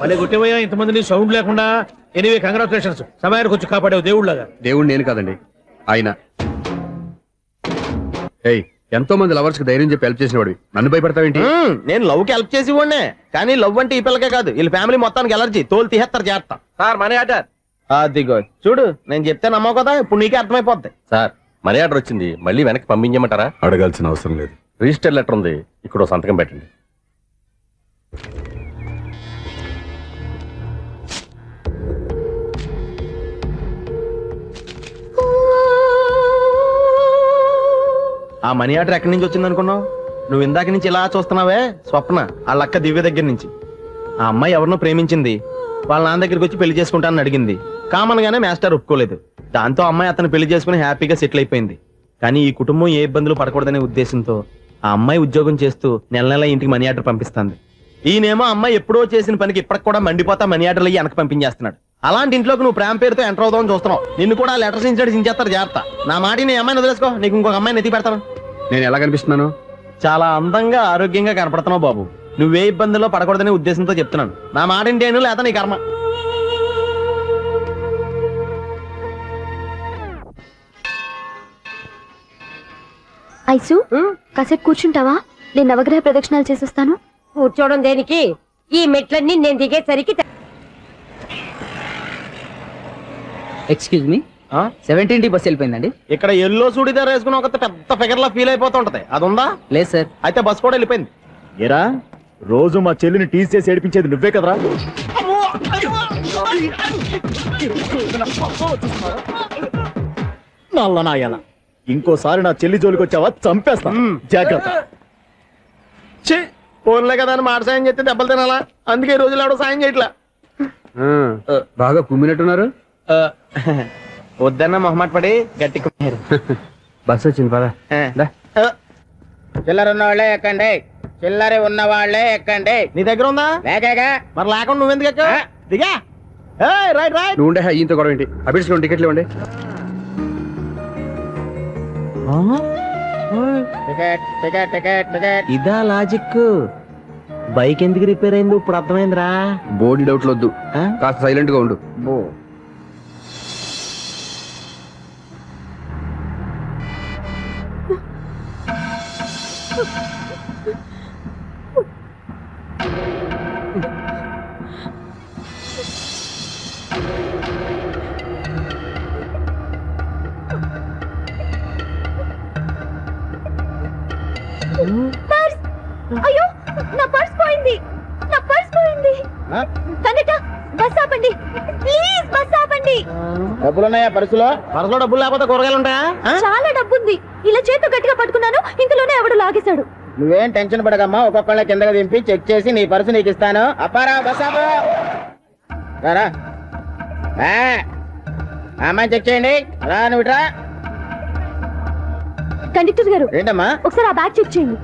మళ్ళీ కొట్టేవయ్యా ఇంతమందిని సౌండ్ లేకుండా. ఎనీవే కంగ్రాచులేషన్స్, సమయానికి వచ్చి కాపాడావు దేవుళ్ళగా. దేవుడు నేను కాదండి, ఆయన. ఎంతో మంది లవర్స్ కి ధైర్యం చెప్పి హెల్ప్ చేసినవాడు, నన్ను భయపడతావేంటి? నేను లవ్ కి హెల్ప్ చేసి ఇవ్వండి, కానీ లవ్ అంటే ఈ పిల్లకే కాదు, వీళ్ళ ఫ్యామిలీ మొత్తానికి ఎలర్జీ. తోలు తీసేస్తారు చేస్తా. Sir money order. అదిగో చూడు, నేను చెప్తే నమ్మవు కదా, ఇప్పుడు నీకే అర్థమైపోద్ది. సార్ మనీ ఆర్డర్ వచ్చింది, మళ్ళీ వెనక్కి పంపించమంటారా? అడగాల్సిన అవసరం లేదు. రిజిస్టర్ లెటర్ ఉంది, ఇక్కడ ఓ సంతకం పెట్టండి. ఆ మనీ ఆర్డర్ ఎక్కడి నుంచి వచ్చింది అనుకున్నావు? నువ్వు ఇందాక నుంచి ఇలా చూస్తున్నావే, స్వప్న వాళ్ళ అక్క దివ్య దగ్గర నుంచి. ఆ అమ్మాయి ఎవరినో ప్రేమించింది, వాళ్ళ నాన్న దగ్గరికి వచ్చి పెళ్లి చేసుకుంటానని అడిగింది. కామన్ గానే మాస్టర్ ఒప్పుకోలేదు. దాంతో అమ్మాయి అతను పెళ్లి చేసుకుని హ్యాపీగా సెటిల్ అయిపోయింది. కానీ ఈ కుటుంబం ఏ ఇబ్బందులు పడకూడదనే ఉద్దేశంతో ఆ అమ్మాయి ఉద్యోగం చేస్తూ నెల నెల ఇంటికి మనీ ఆర్డర్ పంపిస్తుంది. ఈయనేమో అమ్మాయి ఎప్పుడో చేసిన పనికి ఇప్పటికి కూడా మండిపోతా మనీ ఆర్డర్లు అయ్యి వెనక పంపించేస్తున్నాడు. అలాంటి ఇంట్లోకి నువ్వు ప్రేమ పేరుతో ఎంటర్ అవుదామని చూస్తున్నావు. నిన్ను కూడా లెటర్స్ ఇన్సిడెంట్స్ ఇంచేస్తారు. జాగ్రత్త. నా మాట నీ అమ్మాయిని వదిలేసుకో. నీకు ఇంకొక అమ్మాయిని ఎత్తి పెడతాను. నేను ఎలా కనిపిస్తున్నాను? చాలా అందంగా ఆరోగ్యంగా కనపడుతున్నావు బాబు. నువ్వే ఇబ్బందుల్లో పడకూడదనే ఉద్దేశంతో చెప్తున్నాను. నా మాట ఏంటేను లేదా నీ కర్మ. ఐసు కాసేపు కూర్చుంటావా? నేను నవగ్రహ ప్రదక్షిణాలు చేసేస్తాను. కూర్చోవడం దేనికి? ఈ మెట్లన్నీ నేను దిగేసరికి ఎక్స్క్యూజ్ మీ, 17D బస్ వెళ్ళిపోయిందండి. ఇక్కడ ఎల్లో సూడిదార్ వేసుకుని ఒక పెద్ద ఫిగర్ లా ఫీల్ అయిపోతుంటది. అది ఉందా? లేదు సార్. అయితే బస్ కూడా వెళ్ళిపోయింది. ఏరా రోజు మా చెల్లిని టీస్ చేసి ఏడిపించేది నువ్వే కదరా? నల్ల నాయాల, ఇంకోసారి నా చెల్లి జోలికి వచ్చావా చంపేస్తా. జాగ్రత్త. ఫోన్లే కదా అని మాట సాయం చేస్తే దెబ్బలు తినాలా? అందుకే ఈ రోజులు ఎవడో సాయం చేయట్లా. బాగా కుమ్మినట్టున్నారు. వద్దన్న మొహమాట పడి గట్టి కుమ్మారు. బస్ వచ్చింది పదా. చిల్లర ఉన్న వాళ్ళే ఎక్కండి, చిల్లర ఉన్న వాళ్ళే ఎక్కండి. నీ దగ్గర ఉందా? లేకగా మరి లేకుండా నువ్వెందుకు ఎక్క? దిగా. Right right. నువ్వు ఉండే ఈయంతో గొడవ ఏంటి? అబిడ్స్ లో టికెట్లు ఇవ్వండి. Ticket ticket ticket ticket. ఇదా లాజిక్. బైక్ ఎందుకు రిపేర్ అయింది ఇప్పుడు అర్థమైందిరా. బోర్డు డౌట్లు వద్దు, కాస్త సైలెంట్ గా ఉండు. అయ్యో, నా పర్స్ పోయింది. నా పర్స్ పోయింది. కండక్టర్, బస్ ఆపండి ప్లీజ్, బస్ ఆపండి. డబ్బులున్నాయా పర్సులో? పర్సులో డబ్బులు లేకపోతే కూరగాయలు ఉంటాయా? చాలా డబ్బుంది. ఇలా చేతితో గట్టిగా పట్టుకున్నాను, ఇంతలోనే ఎవడు లాగేశాడు. నువ్వేం టెన్షన్ పడకమ్మా, ఒక్కొక్కళ్ళ కిందకి దింపి చెక్ చేసి నీ పర్సు నీకు ఇస్తాను. అప్పారా బస్ ఆపు. రారా అమ్మాయి చెక్ చేయండి. రా నువ్వు ఇట్రా. కండక్టర్ గారు, ఏంటమ్మా? ఒకసారి ఆ బ్యాగ్ చెక్ చేయండి.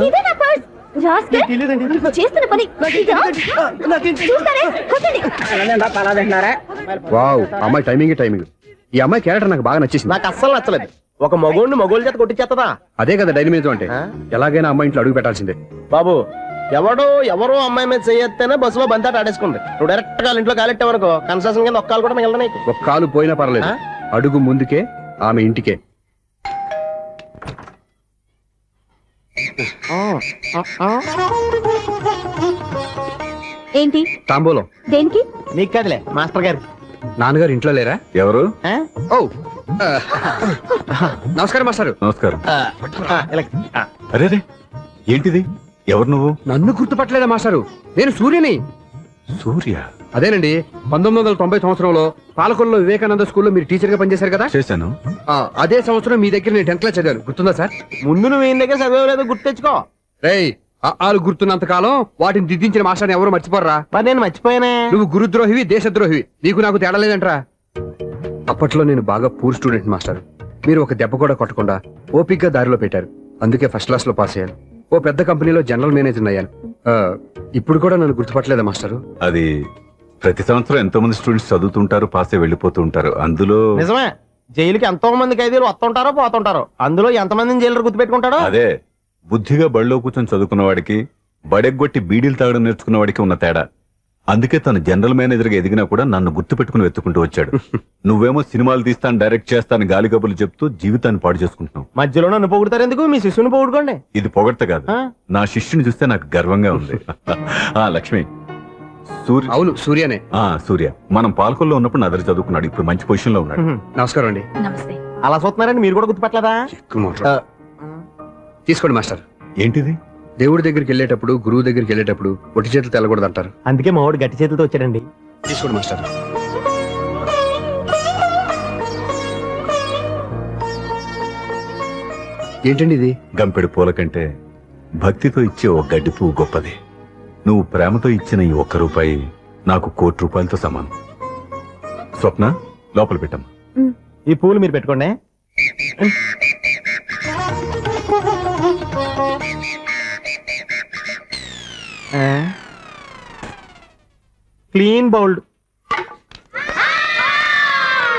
ఇదే నా పర్స్. చేస్తున్న పని చూస్తారే. వావ్, అమ్మాయి టైమింగ్ టైమింగ్. ఈ అమ్మాయి క్యారెక్టర్ నాకు బాగా నచ్చేసింది. నాకు అస్సలు నచ్చలేదు. ఒక మగోడిని మగోళ్ళ చేత కొట్టించేస్తుందా? అదే కదా డైనమిజం అంటే. ఎలాగైనా అమ్మాయి ఇంట్లో అడుగు పెట్టాల్సిందే. బాబు, ఎవరో అమ్మాయి మీద చేయొత్తేనే బస్సులో బంతాట ఆడేసుకుంది. నువ్వు డైరెక్ట్ గా ఇంట్లో కాలెట్టావనుకో కన్స్ట్రక్షన్ కింద ఒక్కలు కూడా మిగలదు నీకు. ఒక కాలు పోయినా పర్లేదు, అడుగు ముందుకే, ఆమె ఇంటికే. ఏంటి తాంబూలం దేనికి? నీకు కదలే మాస్టర్ గారు. నాన్నగారు ఇంట్లో లేరా? ఎవరు? ఓ నమస్కారం మాస్టారు. నమస్కారం. అరే ఏంటిది? ఎవరు నువ్వు? నన్ను గుర్తుపట్టలేదా మాస్టారు? నేను సూర్యని. సూర్య? అదేనండి, 1990 సంవత్సరంలో పాలకొల్లో వివేకానంద స్కూల్లో మీరు టీచర్ గా పనిచేశారు కదా. చేశాను. అదే సంవత్సరం మీ దగ్గర నేను 10th క్లాస్ చదివాను. గుర్తుందా సార్? ముందు నువ్వు ఈయన దగ్గర చదవలేదు, గుర్తు తెచ్చుకో. రేయ్, ఆలు గుర్తున్నంత కాలం వాటిని దిద్దించిన మాస్టర్ని ఎవరు మర్చిపోర్రా. మరి నేను మర్చిపోయానే. నువ్వు గురుద్రోహివి, దేశద్రోహివి. నీకు నాకు తేడా లేదంట్రా. అప్పట్లో నేను బాగా పూర్ స్టూడెంట్ మాస్టర్. మీరు ఒక దెబ్బ కూడా కొట్టకుండా ఓపిగ్గా దారిలో పెట్టారు. అందుకే ఫస్ట్ క్లాస్ లో పాస్ అయ్యాను. ఓ పెద్ద కంపెనీలో జనరల్ మేనేజర్ అయ్యాను. ఇప్పుడు కూడా నన్ను గుర్తుపట్టలేదా మాస్టరు? అది ప్రతి సంవత్సరం ఎంతో మంది స్టూడెంట్స్ చదువుతుంటారు, పాస్ అయి వెళ్ళిపోతూ ఉంటారు. అందులో నిజమే, జైలుకి ఎంతో మంది ఖైదీలు వస్తుంటారో పోతుంటారో. అందులో ఎంతమందిని జైలు గుర్తుపెట్టుకుంటాడో. అదే బుద్ధిగా బడిలో కూర్చొని చదువుకున్న వాడికి, బడెగ్గొట్టి బీడీలు తాగడం నేర్చుకున్న వాడికి ఉన్న తేడా. అందుకే తను జనరల్ మేనేజర్ గా ఎదిగినా కూడా నన్ను గుర్తుపెట్టుకుని వెతుకుంటూ వచ్చాడు. నువ్వేమో సినిమాలు తీస్తాను, డైరెక్ట్ చేస్తాను గాలి కబుర్లు చెప్తూ జీవితాన్ని పాడు చేసుకుంటున్నావు. మధ్యలో నన్ను పొగుడతారు ఎందుకు? మీ శిష్యుని పొగుడుకోండి. ఇది పొగడ్త కాదు, నా శిష్యుని చూస్తే నాకు గర్వంగా ఉంది. లక్ష్మి, సూర్య. అవును, సూర్యనే. సూర్య మనం పాలకొల్లో ఉన్నప్పుడు నా దగ్గర చదువుకున్నాడు. ఇప్పుడు మంచి పొజిషన్ లో ఉన్నాడు. నమస్కారం అండి. నమస్తే. అలా చూస్తున్నారండి, మీరు కూడా గుర్తుపట్టలేదా? తీసుకోండి మాస్టర్. ఏంటిది? దేవుడి దగ్గరికి వెళ్ళేటప్పుడు, గురువు దగ్గరికి వెళ్ళేటప్పుడు ఒట్టి చేతులు తెల్లకూడదు అంటారు. అందుకే మా వాడు గట్టి చేతులతో వచ్చాడండి. తీసుకోండి మాస్టర్. ఏంటండి ఇది? గంపెడు పూల కంటే భక్తితో ఇచ్చే ఓ గడ్డి పువ్వు గొప్పది. నువ్వు ప్రేమతో ఇచ్చిన ఈ ₹1 నాకు ₹1,00,00,000 సమానం. స్వప్న, లోపల పెట్టమ్మా. ఈ పూలు మీరు పెట్టుకోండి. Clean bowled.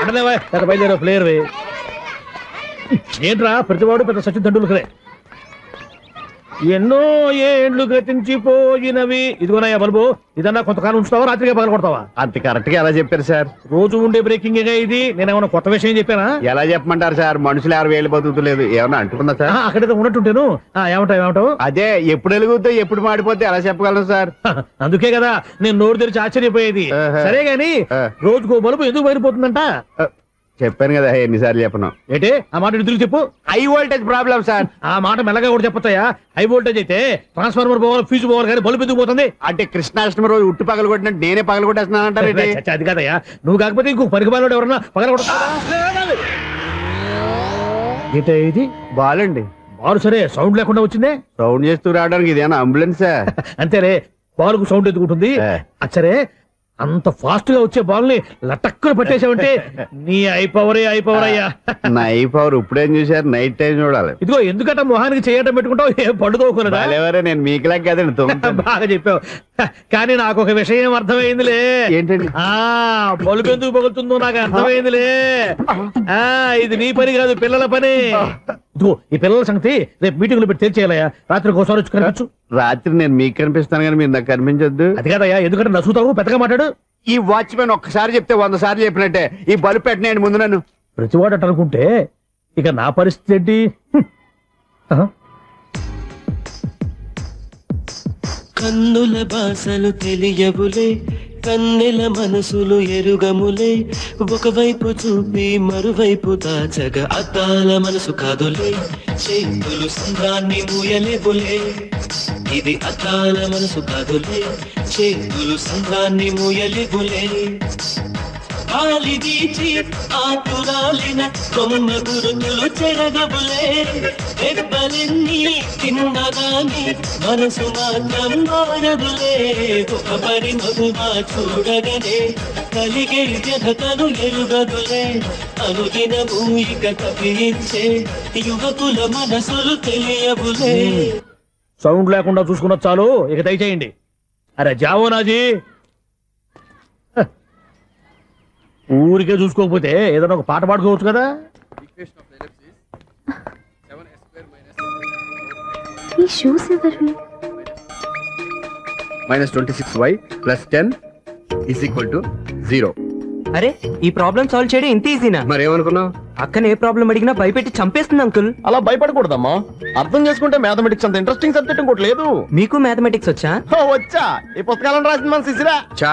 అంటే బయలుదేరా ప్లేయర్ ఏంట్రా ప్రతివాడు పెద్ద సచిన్ తెండూల్కరే. ఎన్నో ఏండ్లు గతించిపోయినవి. ఇదిగోనయ్యా బల్బు, ఇదన్నా కొంతకాలం ఉంచుతావా, రాత్రిగా పగల కొడతావా? అంత కరెక్ట్ గా ఎలా చెప్పారు సార్? రోజు ఉండే బ్రేకింగ్ ఇది. నేనేమన్నా కొత్త విషయం చెప్పానా? ఎలా చెప్పమంటారు సార్? మనుషులు 60 వేలు బతుకుతలేదు, ఏమన్నా అంటున్నా సార్? అక్కడైతే ఉన్నట్టుంటేను. ఏమంటావు? అదే ఎప్పుడు వెలుగుతో ఎప్పుడు మాడిపోతే ఎలా చెప్పగలను సార్? అందుకే కదా నేను నోరు తెరిచి ఆశ్చర్యపోయేది. సరే గాని రోజుకో బల్బు ఎందుకు బయలుపోతుందంట? చెప్పాను కదా ఎన్నిసార్లు చెప్పను. ఏంటి ఆ మాట ఎదురు చెప్పు. High voltage problem sir. ఆ మాట మెల్లగా కూడా చెప్పొచ్చాయా? హై వోల్టేజ్ అయితే ట్రాన్స్ఫార్మర్ పోవాలి, ఫ్యూజ్ పోవాలి, కానీ బల్బు ఎందుకు పోతుంది? అంటే కృష్ణాష్టమి రోజు ఉట్టు పగలు కొట్టినట్టు నేనే పగలు కొట్టేస్తున్నానంటారు. అది కాదయ్యా, నువ్వు కాకపోతే ఇంకొక పరిగబాలు ఎవరన్నా పగల కొడతా. ఏంటే ఇది? బాలండి. బాలు సరే, సౌండ్ లేకుండా వచ్చిందే. సౌండ్ చేస్తూ రావడానికి ఇదేనా అంబులెన్సా? అంతేరే, బాలుకు సౌండ్ ఎందుకుంటుంది? అచ్చరే, అంత ఫాస్ట్ గా వచ్చే బాల్ ని లటక్కులు పట్టేసావంటే నీ ఐపవరే ఐపవర్ అయ్యా. నా ఐపవర్ ఇప్పుడేం చూసారు? నైట్ టైం చూడాలి. ఇదిగో ఎందుకంటే మొహానికి చేయటం పెట్టుకుంటావు, ఏం పండుకోకుండా. నేను మీకులాగా కదండి. బాగా చెప్పావు. కానీ నాకు ఒక విషయం అర్థమైందిలే. ఏంటండి? బల్బు ఎందుకు పగులుతుందో నాకు అర్థమైందిలే. ఇది నీ పని కాదు, పిల్లల పని. ఇదిగో ఈ పిల్లల సంగతి రేపు మీటింగ్ లో పెట్టి తెలిసేయాలయ్యా. రాత్రి ఒకసారి వచ్చి కనిపించు. రాత్రి నేను మీకు కనిపిస్తాను కానీ మీరు నాకు కనిపించొద్దు. అది కాదయ్యా, ఎందుకంటే నసుతావు, పెద్దగా మాట్లాడు. ఈ వాచ్మెన్ ఒక్కసారి చెప్తే 100 సార్లు చెప్పినట్టే. ఈ బల్బు పెట్టినాయండి ముందు నన్ను. ప్రతివాడు అట్ట అనుకుంటే ఇక నా పరిస్థితి ఏంటి? కన్నుల భాషలు తెలియవులే, కన్నెల మనసులు ఎరుగములే, ఒకవైపు చూపి మరువైపు దాచగా అద్దాల మనసు కాదులే, చేతులు సంద్రాన్ని మూయలేవులే, ఇది అద్దాల మనసు కాదులే, చేతులు సంద్రాన్ని మూయలేవులే, గాలి వీచి ఆతురాలిన కొమ్మ గురుతులు చెరగబులే, దెబ్బలెన్ని తిన్నగాని మనసు మాత్రం మారదులే, ఒక పరి మగువా చూడగనే కలిగే జగతను ఎరుగదులే, అనుదినము ఇక తప్పించే యువకుల మనసులు తెలియబులే. సౌండ్ లేకుండా చూసుకున్న చాలు, ఇక దయచేయండి. అరే జావో నాజీ, ఊరికే చూసుకోకపోతే ఏదైనా ఒక పాట పాడుకోవచ్చు కదా. ఈ షూస్ ఎవరివి? -26y + 10 = 0. అరే, ఈ ప్రాబ్లం సాల్వ్ చేయడం ఇంత ఈజీనా? మరేమనుకున్నావు? అక్కనే ఏ ప్రాబ్లం అడిగినా భయపెట్టి చంపేస్తుంది అంకుల్. అలా భయపడకూడదమ్మా. అర్థం చేసుకుంటే మ్యాథమెటిక్స్ అంత ఇంట్రెస్టింగ్ సబ్జెక్ట్ ఇంకోటి లేదు. మీకు మ్యాథమెటిక్స్ వచ్చా? వచ్చా, ఈ పుస్తకాలను రాసింది మన శిశిరా. చా,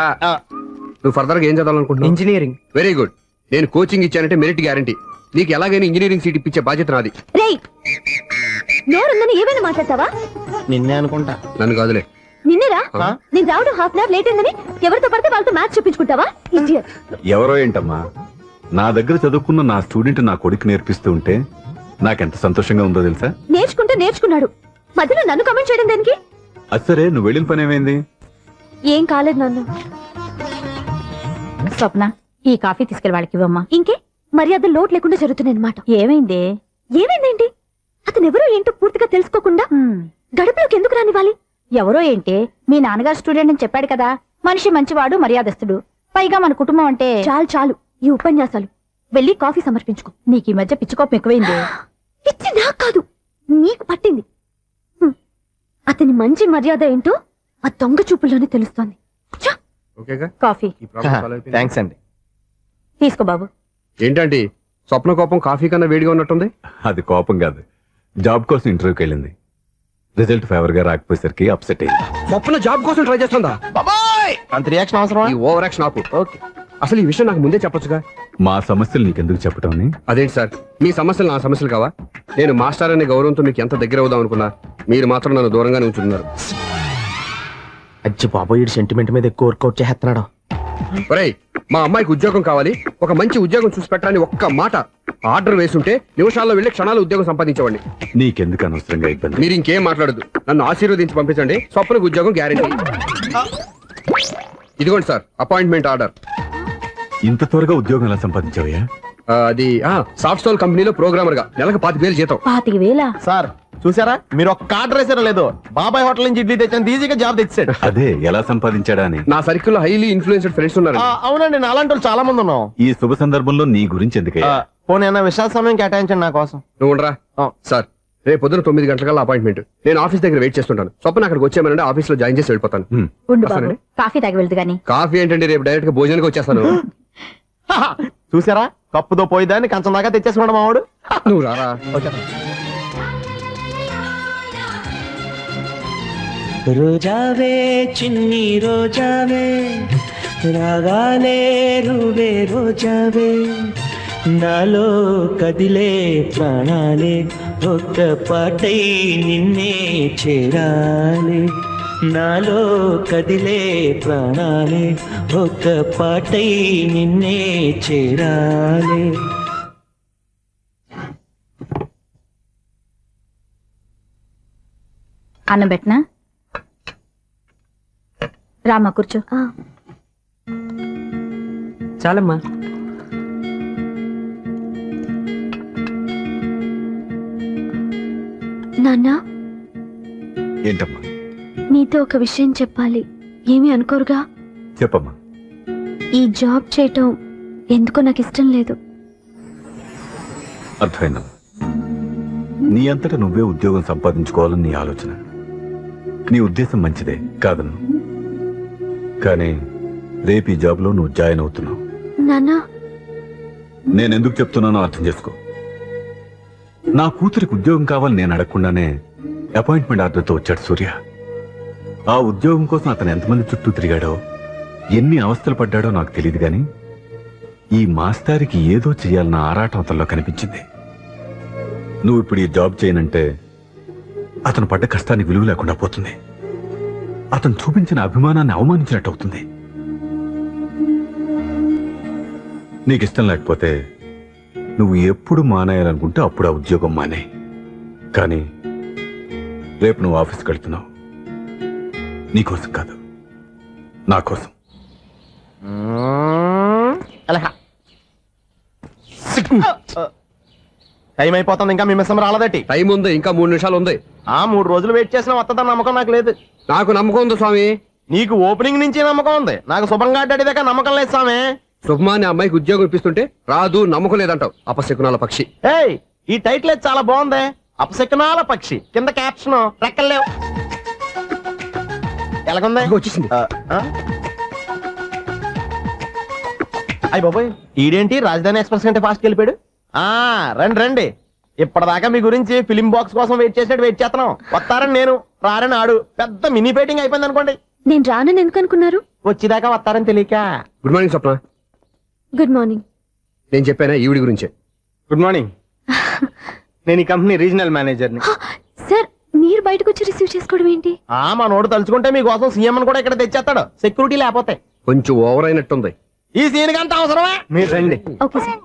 నువ్వు ఫర్దర్ గా ఏం చదవాలనుకుంటున్నావు? ఇంజనీరింగ్. Very good. నేను కోచింగ్ ఇచ్చానంటే మెరిట్ గ్యారంటీ. నీకు ఎలాగైనా ఇంజనీరింగ్ సీట్ ఇప్పించే బాధ్యత నాది. రేయ్, నోరుందని ఏమైనా మాట్లాడతావా? నిన్నే అనుకుంటా. నన్ను కాదులే. నిన్నేరా? నేను రావడం హాఫ్ అన్ అవర్ లేట్ అయిందని ఎవరితో పడితే వాళ్ళతో మ్యాచ్ చూపించుకుంటావా? ఇడియట్. ఎవరో ఏంటమ్మా, నా దగ్గర చదువుకున్న నా స్టూడెంట్ నా కొడుకు నేర్పిస్తూ ఉంటే నాకెంత సంతోషంగా ఉందో తెలుసా? నేర్చుకుంటే నేర్చుకున్నాడు, మధ్యలో నన్ను కమెంట్ చేయడం దేనికి? అది సరే, నువ్వు వెళ్ళిన పని ఏమైంది? ఏం కాలేదు నన్ను. స్వప్న, ఈ కాఫీ తీసుకెళ్ళి వాళ్ళకి ఇవ్వమ్మా. ఇంకే మర్యాద లోటు లేకుండా జరుగుతున్నాయి అన్నమాట. ఏమైంది? ఏమైందేంటి? అతను ఎవరో ఏంటో పూర్తిగా తెలుసుకోకుండా గడపలోకి ఎందుకు రానివ్వాలి? ఎవరో ఏంటి, మీ నాన్నగారు స్టూడెంట్ అని చెప్పాడు కదా. మనిషి మంచివాడు, మర్యాదస్తుడు, పైగా మన కుటుంబం అంటే. చాలు చాలు ఈ ఉపన్యాసాలు. వెళ్ళి కాఫీ సమర్పించుకో. నీకు ఈ మధ్య పిచ్చుకోపం ఎక్కువైంది. పిచ్చి నాకు కాదు, నీకు పట్టింది. అతని మంచి మర్యాద ఏంటో ఆ దొంగ చూపుల్లోనే తెలుస్తోంది. కాఫీ థ్యాంక్స్ అండి. తీసుకో బాబు. ఏంటంటే స్వప్న కోపం కాఫీ కన్నా వేడిగా ఉన్నట్టుంది. అది కోపం కాదు, జాబ్ కోసం ఇంటర్వ్యూకి వెళ్ళింది. రిజల్ట్ ఫేవర్ గా రాకపోయేసరికి అప్సెట్ అయింది. స్వప్న జాబ్ కోసం ట్రై చేస్తుందా? అంత రియాక్షన్ అవసరం. ఈ ఓవర్ యాక్షన్ ఆపు. ఓకే, అసలు ఈ విషయం నాకు ముందే చెప్పొచ్చుగా. మా సమస్యలు నీకెందుకు చెప్పటం? అదేంటి సార్, మీ సమస్యలు నా సమస్యలు కావా? నేను మాస్టర్ అనే గౌరవంతో మీకు ఎంత దగ్గర అవుదాం అనుకున్నా, మీరు మాత్రం నన్ను దూరంగానే ఉంచుతున్నారు. అచ్చి బాబోయ్, సెంటిమెంట్ మీద ఎక్కువ వర్కౌట్ చేస్తున్నాడు. ఒరేయ్, మా అమ్మాయికి ఉద్యోగం కావాలి, ఒక మంచి ఉద్యోగం చూసి పెట్టాలని ఒక్క మాట ఆర్డర్ వేసుంటే నిమిషాల్లో వెళ్ళి క్షణాలు ఉద్యోగం సంపాదించేవాడిని. నీకెందుకు అనవసరంగా ఇబ్బంది? మీరు ఇంకేం మాట్లాడదు, నన్ను ఆశీర్వదించి పంపించండి. స్వప్నకు ఉద్యోగం గ్యారెంటీ. ఇదిగోండి సార్, అపాయింట్మెంట్ ఆర్డర్. ఇంత త్వరగా ఉద్యోగం ఎలా సంపాదించావయ్యా? అది సాఫ్ట్ స్టోల్ కంపెనీలో ప్రోగ్రామర్ గా నెలకు 25,000 జీతం. 25,000? సార్, చూసారా మీరు ఒక్క ఆర్డర్ వేసారో లేదో బాబాయ్ హోటల్ నుంచి ఇడ్లీ తెచ్చాను ఈజీగా జాబ్ తెచ్చాడు. అదే ఎలా సంపాదించాడా అని. నా సర్కిల్ హైలీ ఇన్ఫ్లుయెన్స్డ్ ఫ్రెండ్స్ ఉన్నారు. అవునండి నాలాంటి వాళ్ళు చాలా మంది ఉన్నాం. ఈ శుభ సందర్భంలో నీ గురించి ఎందుకయ్యా? పోనీ అన్న విశాల సమయం కేటాయించండి నా కోసం. నువ్వు ఉండరా సార్, రేపు పొద్దున 9 గంటలకల్లా అపాయింట్మెంట్. నేను ఆఫీస్ దగ్గర వెయిట్ చేస్తుంటాను. స్వప్న అక్కడికి వచ్చేయమనంటే ఆఫీస్ లో జాయిన్ చేసి వెళ్ళిపోతాను. వస్తానండి. కాఫీ తాగి వెళ్తు గానీ. కాఫీ ఏంటండి, రేపు డైరెక్ట్ గా భోజనానికి వచ్చేస్తాను. చూసారా కప్పుతో పోయిదాన్ని కంచం దాకా తెచ్చేసుకున్నాడు మావాడు. నువ్వు రారా. రోజావే చిన్ని రోజావే రాగాలే రువే రోజావే నాలో కదిలే ప్రాణాలే ఒక్క పాటై నిన్నే చేరాలే నాలో కదిలే ప్రాణాలే ఒక్క పాటై నిన్నే చేరాలే. అన్నం పెట్టనా? రామా కూర్చో. చాలమ్మా. నాన్నా, ఏంటమ్మా? నీతో ఒక విషయం చెప్పాలి. ఏమీ అనుకోరుగా? చెప్పమ్మా. ఈ జాబ్ చేయటం ఎందుకో నాకు ఇష్టం లేదు. అర్థమైందమ్మా. నీ అంతటా నువ్వే ఉద్యోగం సంపాదించుకోవాలని నీ ఆలోచన. నీ ఉద్దేశం మంచిదే కాదను, కానీ రేపు ఈ జాబ్ లో నువ్వు జాయిన్ అవుతున్నావు. నాన్నా, నేనెందుకు చెప్తున్నానో అర్థం చేసుకో. నా కూతురికి ఉద్యోగం కావాలని నేను అడగకుండానే అపాయింట్మెంట్ ఆర్డర్తో వచ్చాడు సూర్య. ఆ ఉద్యోగం కోసం అతను ఎంతమంది చుట్టూ తిరిగాడో, ఎన్ని అవస్థలు పడ్డాడో నాకు తెలియదు, కానీ ఈ మాస్టారికి ఏదో చెయ్యాలన్న ఆరాటం అతనిలో కనిపించింది. నువ్వు ఇప్పుడు ఈ జాబ్ చేయనంటే అతను పడ్డ కష్టానికి విలువ లేకుండా పోతుంది. అతను చూపించిన అభిమానాన్ని అవమానించినట్టు అవుతుంది. నీకు ఇష్టం లేకపోతే నువ్వు ఎప్పుడు మానేయాలనుకుంటే అప్పుడు ఆ ఉద్యోగం మానే. కానీ రేపు నువ్వు ఆఫీస్కి వెళ్తున్నావు, నీకోసం కాదు, నా కోసం. టైం అయిపోతుంది, ఇంకా మీ మిస్సం రాలేదటి. టైం ఉంది, ఇంకా 3 నిమిషాలు ఉంది. 3 రోజులు వెయిట్ చేసిన వస్తుందని నమ్మకం నాకు లేదు. నాకు నమ్మకం ఉంది స్వామి. నీకు ఓపెనింగ్ నుంచి నమ్మకం ఉంది, నాకు శుభంగా అడ్డాక నమ్మకం లేదు స్వామి. శుభమా అనే అమ్మాయికి ఉద్యోగం ఇప్పిస్తుంటే రాదు, నమ్మకం లేదంటావు. అపశకునాల పక్షి. ఏయ్, ఈ టైటిల్ అయితే చాలా బాగుంది. అపశకునాల పక్షి, కింద క్యాప్షన్ రెక్కలేవు. ఎలాగుంది? వచ్చేసింది. అయ్య బాబోయ్, ఈడేంటి రాజధాని ఎక్స్ప్రెస్ కంటే ఫాస్ట్ వెళ్ళిపోయాడు. రండి రండి, ఇప్పటిదాకా మీ గురించి ఫిలిం బాక్స్ కోసం వెయిట్ చేస్తున్నాం. వస్తారని నేను, రారని ఆడు. పెద్ద మినీ ఫైటింగ్ అయిపోయింది అనుకోండి. నేను రానని ఎందుకు అనుకున్నారు? వచ్చేదాకా వస్తారని తెలియక. Good morning Swapna. Good morning. నేను చెప్పానా ఈవిడి గురించే. Good morning. నేను ఈ కంపెనీ రీజనల్ మేనేజర్ని. సార్, మీరు బయటకు వచ్చి రిసీవ్ చేసుకోవడం ఏంటి? మా నోడు తలుచుకుంటే మీకోసం సీఎం కూడా ఇక్కడ తెచ్చేస్తాడు, సెక్యూరిటీ లేకపోతే. కొంచెం ఓవర్ అయినట్టుంది. ఈ సీన్ కంటే అవసరమా? మీరు రండి. Okay sir.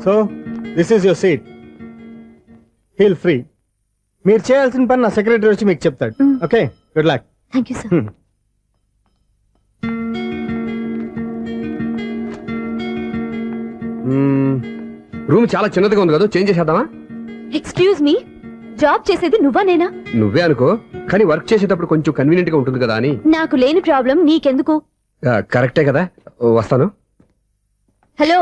So this is your seat. Feel free. మీరు చేయాల్సిన పని నా సెక్రటరీ వచ్చి మీకు చెప్తాడు. Okay, good luck. Thank you sir. Room చాలా చిన్నదిగా ఉంది కదా, చేంజ్ చేసేద్దామా? ఎక్స్క్యూజ్ మీ, జాబ్ చేసేది నువ్వా నేనా? నువ్వే అనుకో, కానీ వర్క్ చేసేటప్పుడు కొంచెం కన్వీనియంట్ గా ఉంటుంది కదా అని. నాకు లేని ప్రాబ్లం నీకెందుకు? కరెక్టే కదా, వస్తాను. హలో,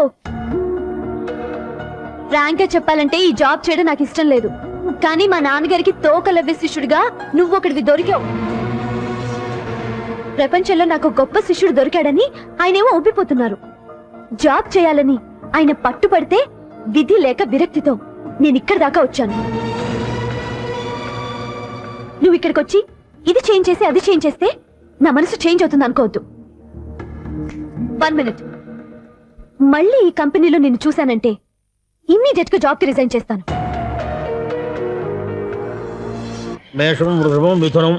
ఫ్రాంక్ గా చెప్పాలంటే ఈ జాబ్ చేయడం నాకు ఇష్టం లేదు. కానీ మా నాన్నగారికి తోకలవ్వే శిష్యుడిగా నువ్వు ఒకటివి దొరికావు. ప్రపంచంలో నాకు గొప్ప శిష్యుడు దొరికాడని ఆయనేమో ఒప్పిపోతున్నారు. జాబ్ చేయాలని ఆయన పట్టుపడితే విధి లేక విరక్తితో నేను ఇక్కడి దాకా వచ్చాను. నువ్వు ఇక్కడికి వచ్చి ఇది చేంజ్ చేసి అది చేంజ్ చేస్తే నా మనసు చేంజ్ అవుతుంది అనుకోవద్దు. 1 మినిట్. మళ్ళీ ఈ కంపెనీలో నిన్ను చూశానంటే ఇమ్మీడియట్ గా జాబ్ కి రిజైన్ చేస్తాను. మేషం, వృషభం, మిథునం.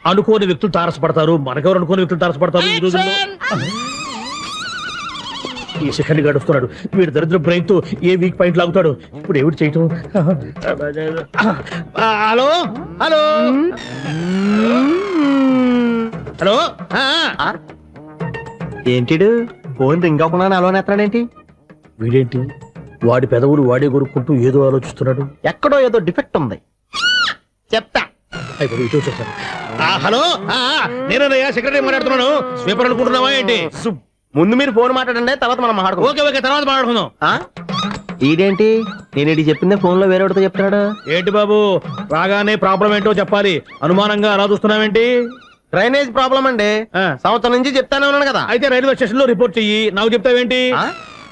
అనుకోని వ్యక్తులు తారసపడతారు. మనకెవరు అనుకోని వ్యక్తులు తారసపడతారు ఈ రోజుల్లో? ఈ శిఖండి గడుస్తున్నాడు. వీడు దరిద్ర బ్రెయిన్ తో ఏ వీక్ పాయింట్ లాగుతాడు. ఇప్పుడు ఏమిటి చేయటం? Hello hello hello. ఏంటిడు ఫోన్ రింగ్ అవ్వకుండా అలోనేస్తాడేంటి? వీడేంటి వాడి పెదవులు వాడే కొరుక్కుంటూ ఏదో ఆలోచిస్తున్నాడు. ఎక్కడో ఏదో డిఫెక్ట్ ఉంది, చెప్తా. అయిపోయి ఇటు వచ్చేస్తాను. హలో, నేనయ్యా సెక్రటరీ మాట్లాడుతున్నాను. స్వీపర్ అనుకుంటున్నావా ఏంటి? ముందు మీరు ఫోన్ మాట్లాడండి, తర్వాత మనం మాట్లాడుకో. ఓకే ఓకే, తర్వాత మాట్లాడుకుందాం. ఈడేంటి నేను చెప్పిందే ఫోన్ లో వేరేవాడితో చెప్తున్నాడు. ఏంటి బాబు, రాగానే ప్రాబ్లం ఏంటో చెప్పాలి. అనుమానంగా అలా చూస్తున్నావేంటి? డ్రైనేజ్ ప్రాబ్లం అండి, సంవత్సరం నుంచి చెప్తానే ఉన్నాను కదా. అయితే రైల్వే స్టేషన్ లో రిపోర్ట్ చెయ్యి, నాకు చెప్తావేంటి?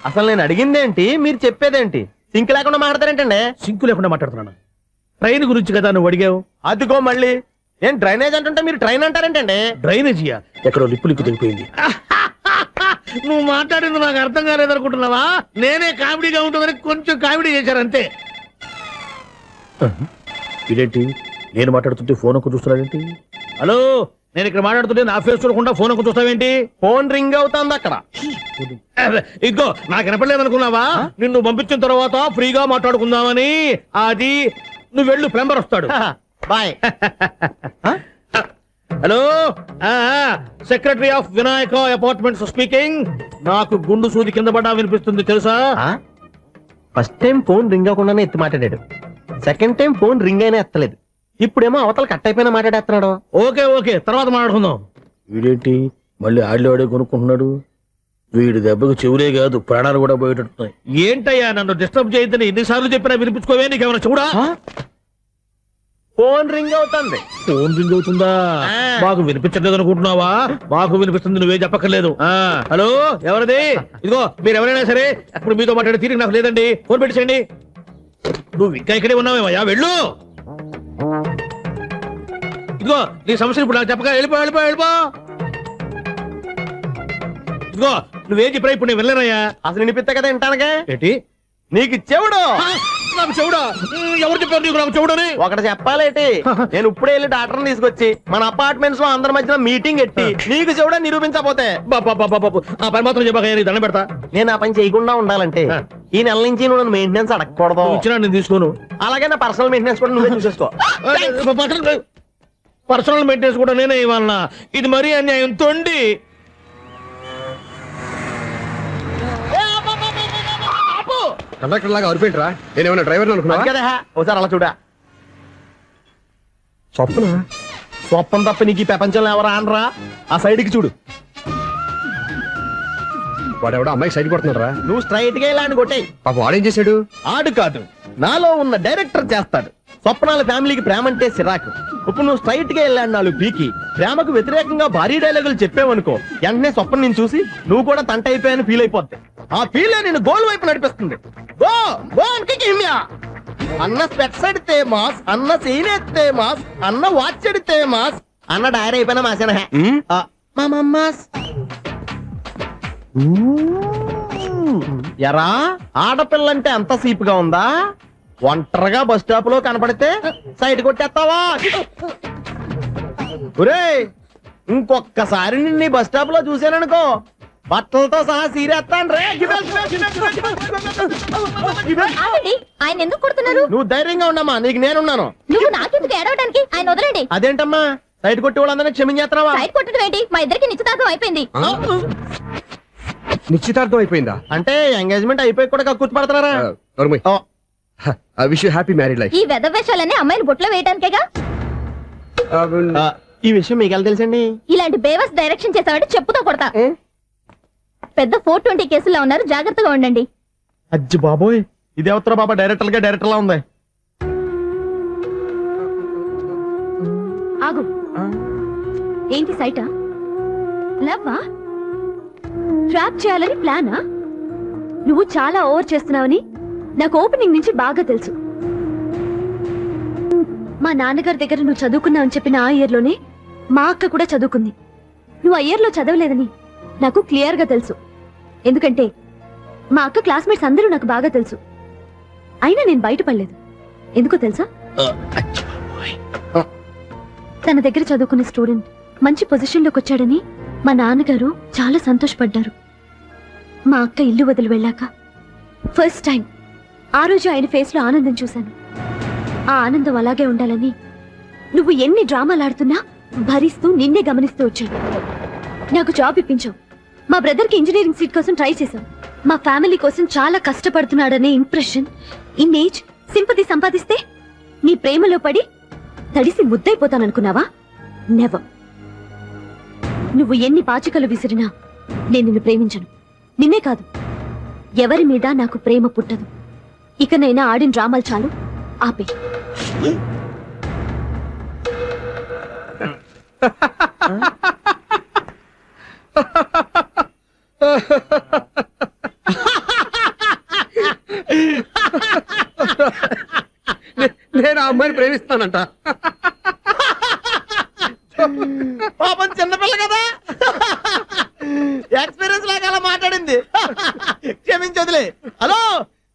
అసలు నేను అడిగిందేంటి, మీరు చెప్పేదేంటి? సింక్ లేకుండా మాట్లాడతారేంటండి? సింకు లేకుండా మాట్లాడుతున్నాను. ట్రైన్ గురించి కదా నువ్వు అడిగావు. అదిగో మళ్ళీ నేను డ్రైనేజ్ అంటుంటే మీరు ట్రైన్ అంటారేంటండి? డ్రైనేజీయా? ఎక్కడో లిప్పు లిప్పు దిగిపోయింది. నువ్వు మాట్లాడింది నాకు అర్థం కాలేదనుకుంటున్నావా? నేనే కామెడీగా ఉంటుందని కొంచెం కామెడీ చేశారు అంతే. ఇదేంటి నేను మాట్లాడుతుంటే ఫోన్ ఒక్క చూస్తున్నాడేంటి? హలో, నేను ఇక్కడ మాట్లాడుతుంటే నా ఫేస్ చూడకుండా ఫోన్ ఒక్క చూస్తావేంటి? ఫోన్ రింగ్ అవుతుంది అక్కడ. ఇగో నాకు వినపడలేదనుకున్నావా? నిన్ను పంపించిన తర్వాత ఫ్రీగా మాట్లాడుకుందామని. అది నువ్వు వెళ్ళు, ప్లంబర్ వస్తాడు. Bye. Hello, secretary of Vinayaka apartments speaking. నాకు గుండు సూది కింద పడ్డా వినిపిస్తుంది తెలుసా? ఫస్ట్ టైం ఫోన్ రింగ్ అవ్వకుండానే ఎత్తి మాట్లాడాడు, సెకండ్ టైం ఫోన్ రింగ్ అయినా ఎత్తలేదు, ఇప్పుడేమో అవతల కట్ అయిపోయినా మాట్లాడేస్తున్నాడు. ఓకే ఓకే, తర్వాత మాట్లాడుకుందాం. వీడేంటి మళ్ళీ ఆడివాడే కొనుక్కుంటున్నాడు? వీడి దెబ్బకు చెవులే కాదు ప్రాణాలు కూడా పోయేటట్టున్నాయి. ఏంటయ్యా నన్ను డిస్టర్బ్ చేయొద్దని ఎన్నిసార్లు చెప్పినా వినిపించుకోవే? నీకేమైనా చూడా? ఫోన్ రింగ్ అవుతుంది. ఫోన్ రింగ్ అవుతుందా? మాకు వినిపించట్లేదు అనుకుంటున్నావా? మాకు వినిపిస్తుంది, నువ్వే చెప్పక్కర్లేదు. హలో, ఎవరిది? ఇదిగో మీరు ఎవరైనా సరే ఇప్పుడు మీతో మాట్లాడే తీరిక నాకు లేదండి. ఫోన్ పెట్టేసేయండి. నువ్వు ఇంకా ఇక్కడే ఉన్నావేమయ్యా, వెళ్ళు. ఇదిగో నీ సమస్య ఇప్పుడు నాకు చెప్పక వెళ్ళిపో వెళ్ళిపో వెళ్ళిపో. ఇదిగో నువ్వేం చెప్పరా ఇప్పుడు నేను వెళ్ళానయ్యా. అసలు వినిపిస్తా కదా వింటానుగా. ఏంటి నీకు చెవుడు? నాకు చెవుడా? ఎవరు చెప్పారు నీకు నాకు చెవుడని? ఒకటి చెప్పాలేటి, నేను ఇప్పుడే వెళ్ళి డాక్టర్ని తీసుకొచ్చి మన అపార్ట్మెంట్స్ లో అందరి మధ్యన మీటింగ్ ఎట్టి నీకు చెవుడా నిరూపించకపోతే ఆ పని మాత్రం చెప్పక దండం పెడతా. నేను ఆ పని చేయకుండా ఉండాలంటే ఈ నెల నుంచి నువ్వు మెయింటెనెన్స్ అడగకూడదు. ఇచ్చినా నేను తీసుకోను. అలాగే నా పర్సనల్ మెయింటెనెన్స్ కూడా నువ్వే చూసేసుకో. పర్సనల్ మెయింటెనెన్స్ కూడా నేనే ఇవ్వాలన్నా? ఇది మరీ అన్యాయం తొండి. కండక్టర్ లాగా అరిపోయింట్రా, నేనేమన్నా డ్రైవర్ అనుకున్నా కదా. ఒకసారి అలా చూడా. స్వప్న స్వప్నం తప్ప నీకు ఈ ప్రపంచంలో ఎవరా అనరా? ఆ సైడ్ కి చూడు. వాడెవడో అమ్మాయి సైడ్ కొడుతున్నారా? నువ్వు స్ట్రైట్ గా ఇలాంటి కొట్టే. పాప వాడేం చేశాడు? ఆడు కాదు, నాలో ఉన్న డైరెక్టర్ చేస్తాడు. స్వప్నాల ఫ్యామిలీకి ప్రేమ అంటే సిరాకు. ఇప్పుడు నువ్వు స్ట్రైట్ గా వెళ్ళాడు నాలుగు పీకి ప్రేమకు వ్యతిరేకంగా భారీ డైలాగులు చెప్పావనుకో, వెంటనే స్వప్నం నేను చూసి నువ్వు కూడా తంట అయిపోయాను ఫీల్ అయిపోద్ది. ఆ ఫీల్ నేను గోల్ వైపు నడిపిస్తుంది. Go go Kimya. అన్న స్పెట్స్ ఎడితే మాస్, అన్న సీన్ ఎత్తే మాస్, అన్న వాచ్ ఎడితే మాస్, అన్న డైరీ అయిపోయినా మాసేనా మాస్. ఎరా ఆడపిల్లంటే అంత సీపుగా ఉందా? ఒంటరిగా బస్ స్టాప్ లో కనపడితే సైడ్ కొట్టేస్తావా? ఒరేయ్, ఇంకొక్కసారి నిన్ను బస్ స్టాప్ లో చూశాననుకో బట్టలతో సహా సీరేస్తాను రే. ఆయన ఎందుకు కొడుతున్నారు? నువ్వు ధైర్యంగా ఉండమ్మా, నీకు నేనున్నాను. నువ్వు నాకెందుకు ఏడవడానికి? ఆయన వదలండి. అదేంటమ్మా సైడ్ కొట్టి వాళ్ళందరినీ క్షమించేస్తున్నావా? సైడ్ కొట్టడం ఏంటి? మా ఇద్దరికి నిశ్చితార్థం అయిపోయింది. నిశ్చితార్థం అయిపోయిందా? అంటే ఎంగేజ్మెంట్ అయిపోయి కూడా కూర్చోబడుతున్నారా? Wish you happy married life. ఈ వెధవేషాలన్నీ అమ్మాయిని బొట్లో వేయడానికేగా. ఈ విషయం మీకు ఎలా తెలుసండి? ఇలాంటి బేవస్ డైరెక్షన్ చేసామంటే చెప్పుతో కొడతా. పెద్ద 420 కేసుల్లో ఉన్నారు, జాగ్రత్తగా ఉండండి. అజ్జి బాబోయ్, ఇది ఎవరు బాబా డైరెక్టర్ లా ఉంది. ఆగు. ఏంటి సైటా? లవ్వా? ట్రాప్ చేయాలని ప్లానా? నువ్వు చాలా ఓవర్ చేస్తున్నావని నాకు ఓపెనింగ్ నుంచి బాగా తెలుసు. మా నాన్నగారి దగ్గర నువ్వు చదువుకున్నావని చెప్పిన ఆ ఇయర్ లోనే మా అక్క కూడా చదువుకుంది. నువ్వు ఆ ఇయర్ లో చదవలేదని నాకు క్లియర్ గా తెలుసు. ఎందుకంటే మా అక్క క్లాస్మేట్స్ అందరూ నాకు బాగా తెలుసు. అయినా నేను బయటపడలేదు. ఎందుకో తెలుసా? తన దగ్గర చదువుకున్న స్టూడెంట్ మంచి పొజిషన్ లోకి వచ్చాడని మా నాన్నగారు చాలా సంతోషపడ్డారు. మా అక్క ఇల్లు వదిలి వెళ్ళాక ఫస్ట్ టైం ఆ రోజు ఆయన ఫేస్ లో ఆనందం చూశాను. ఆ ఆనందం అలాగే ఉండాలని నువ్వు ఎన్ని డ్రామాలు ఆడుతున్నా భరిస్తూ నిన్నే గమనిస్తూ వచ్చాను. నాకు జాబ్ ఇప్పించావు. మా బ్రదర్ కి ఇంజనీరింగ్ సీట్ కోసం ట్రై చేశాం. మా ఫ్యామిలీ కోసం చాలా కష్టపడుతున్నాడనే ఇంప్రెషన్, ఇమేజ్, సింపతి సంపాదిస్తే నీ ప్రేమలో పడి తడిసి ముద్దైపోతాననుకున్నావా? నెవర్. నువ్వు ఎన్ని పాచికలు విసిరినా నేను నిన్ను ప్రేమించను. నిన్నే కాదు, ఎవరి మీద నాకు ప్రేమ పుట్టదు. ఇకనైనా ఆడిన డ్రామాలు చాలు, ఆపే. నేను ఆ అమ్మాయిని ప్రేమిస్తానంట. పాపం చిన్నపిల్ల కదా, ఎక్స్పీరియన్స్ లాగా అలా మాట్లాడింది. క్షమించదులే. హలో,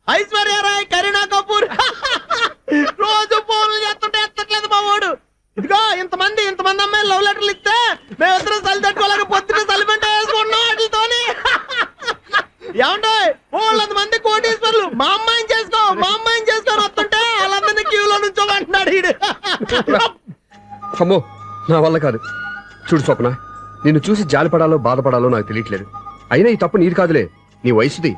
ఐశ్వర్య రాయ్, కరీనా కపూర్ రోజు ఫోన్లు చేస్తుంటే ఎత్తట్లేదు మా వాడు. ఇదిగో ఇంతమంది అమ్మాయిలు లవ్ లెటర్లు ఇస్తే మేమిద్దరం చలి తట్టుకోలేక పొద్దున చలిమంట వేసుకుంటున్నాం వాటితోని. ఏమంటో వాళ్ళంత మంది కోటీశ్వర్లు మా అమ్మాయిని చేసుకొని వస్తుంటే వాళ్ళందరినీ క్యూలో నుంచోమంటున్నాడు వీడు. అమ్మో, నా వల్ల కాదు. చూడు స్వప్న, నిన్ను చూసి జాలిపడాలో బాధపడాలో నాకు తెలియట్లేదు. అయినా ఈ తప్పు నీది కాదులే, నీ వయసుది.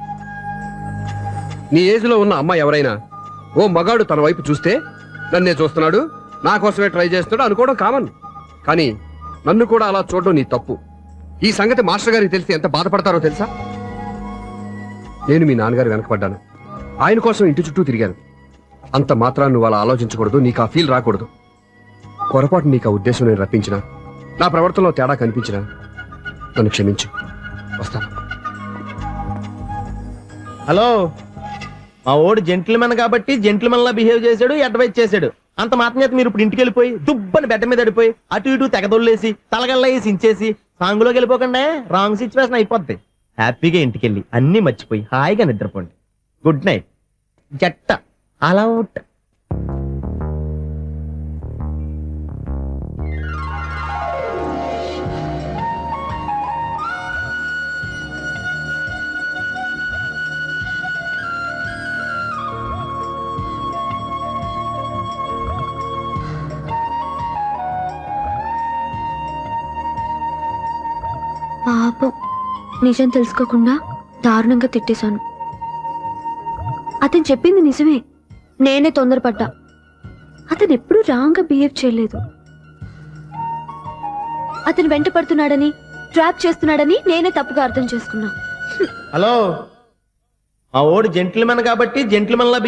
నీ ఏజ్ లో ఉన్న అమ్మాయి ఎవరైనా ఓ మగాడు తన వైపు చూస్తే నన్నే చూస్తున్నాడు, నా కోసమే ట్రై చేస్తున్నాడు అనుకోవడం కామన్. కానీ నన్ను కూడా అలా చూడడం నీ తప్పు. ఈ సంగతి మాస్టర్ గారికి తెలిసి ఎంత బాధపడతారో తెలుసా? నేను మీ నాన్నగారు వెనకపడ్డాను, ఆయన కోసం ఇంటి చుట్టూ తిరిగాను. అంత మాత్రాన్ని నువ్వు అలా ఆలోచించకూడదు, నీకు ఆ ఫీల్ రాకూడదు. పొరపాటు నీకు ఆ ఉద్దేశం నేను రప్పించినా, నా ప్రవర్తనలో తేడా కనిపించినా నన్ను క్షమించు. వస్తాను. హలో, మా ఓడు జెంటిల్మెన్ కాబట్టి జెంటిల్మెన్ లా బిహేవ్ చేశాడు, అడ్వైజ్ చేశాడు. అంత మాత్రం చేత మీరు ఇప్పుడు ఇంటికి వెళ్ళిపోయి దుబ్బని బెడ్డ మీద పడిపోయి అటు ఇటు తెగదొల్లేసి తలగల్లా వేసి ఇంచేసి సాంగులోకి వెళ్ళిపోకుండా రాంగ్ సిచ్యువేషన్ అయిపోద్ది. హ్యాపీగా ఇంటికి వెళ్ళి అన్ని మర్చిపోయి హాయిగా నిద్రపోండి. Good night. జట్ట అలా అవుట్. పాపం, నిజం తెలుసుకోకుండా దారుణంగా తిట్టేశాను. అతను చెప్పింది నిజమే, నేనే తొందరపడ్డా. అతను ఎప్పుడూ రాంగ్ గా బిహేవ్ చేయలేదు. అతను వెంట పడుతున్నాడని, ట్రాప్ చేస్తున్నాడని నేనే తప్పుగా అర్థం చేసుకున్నా. హలో, మా ఓడు జెంటిల్మెన్ కాబట్టి జెంటిల్మెన్ లా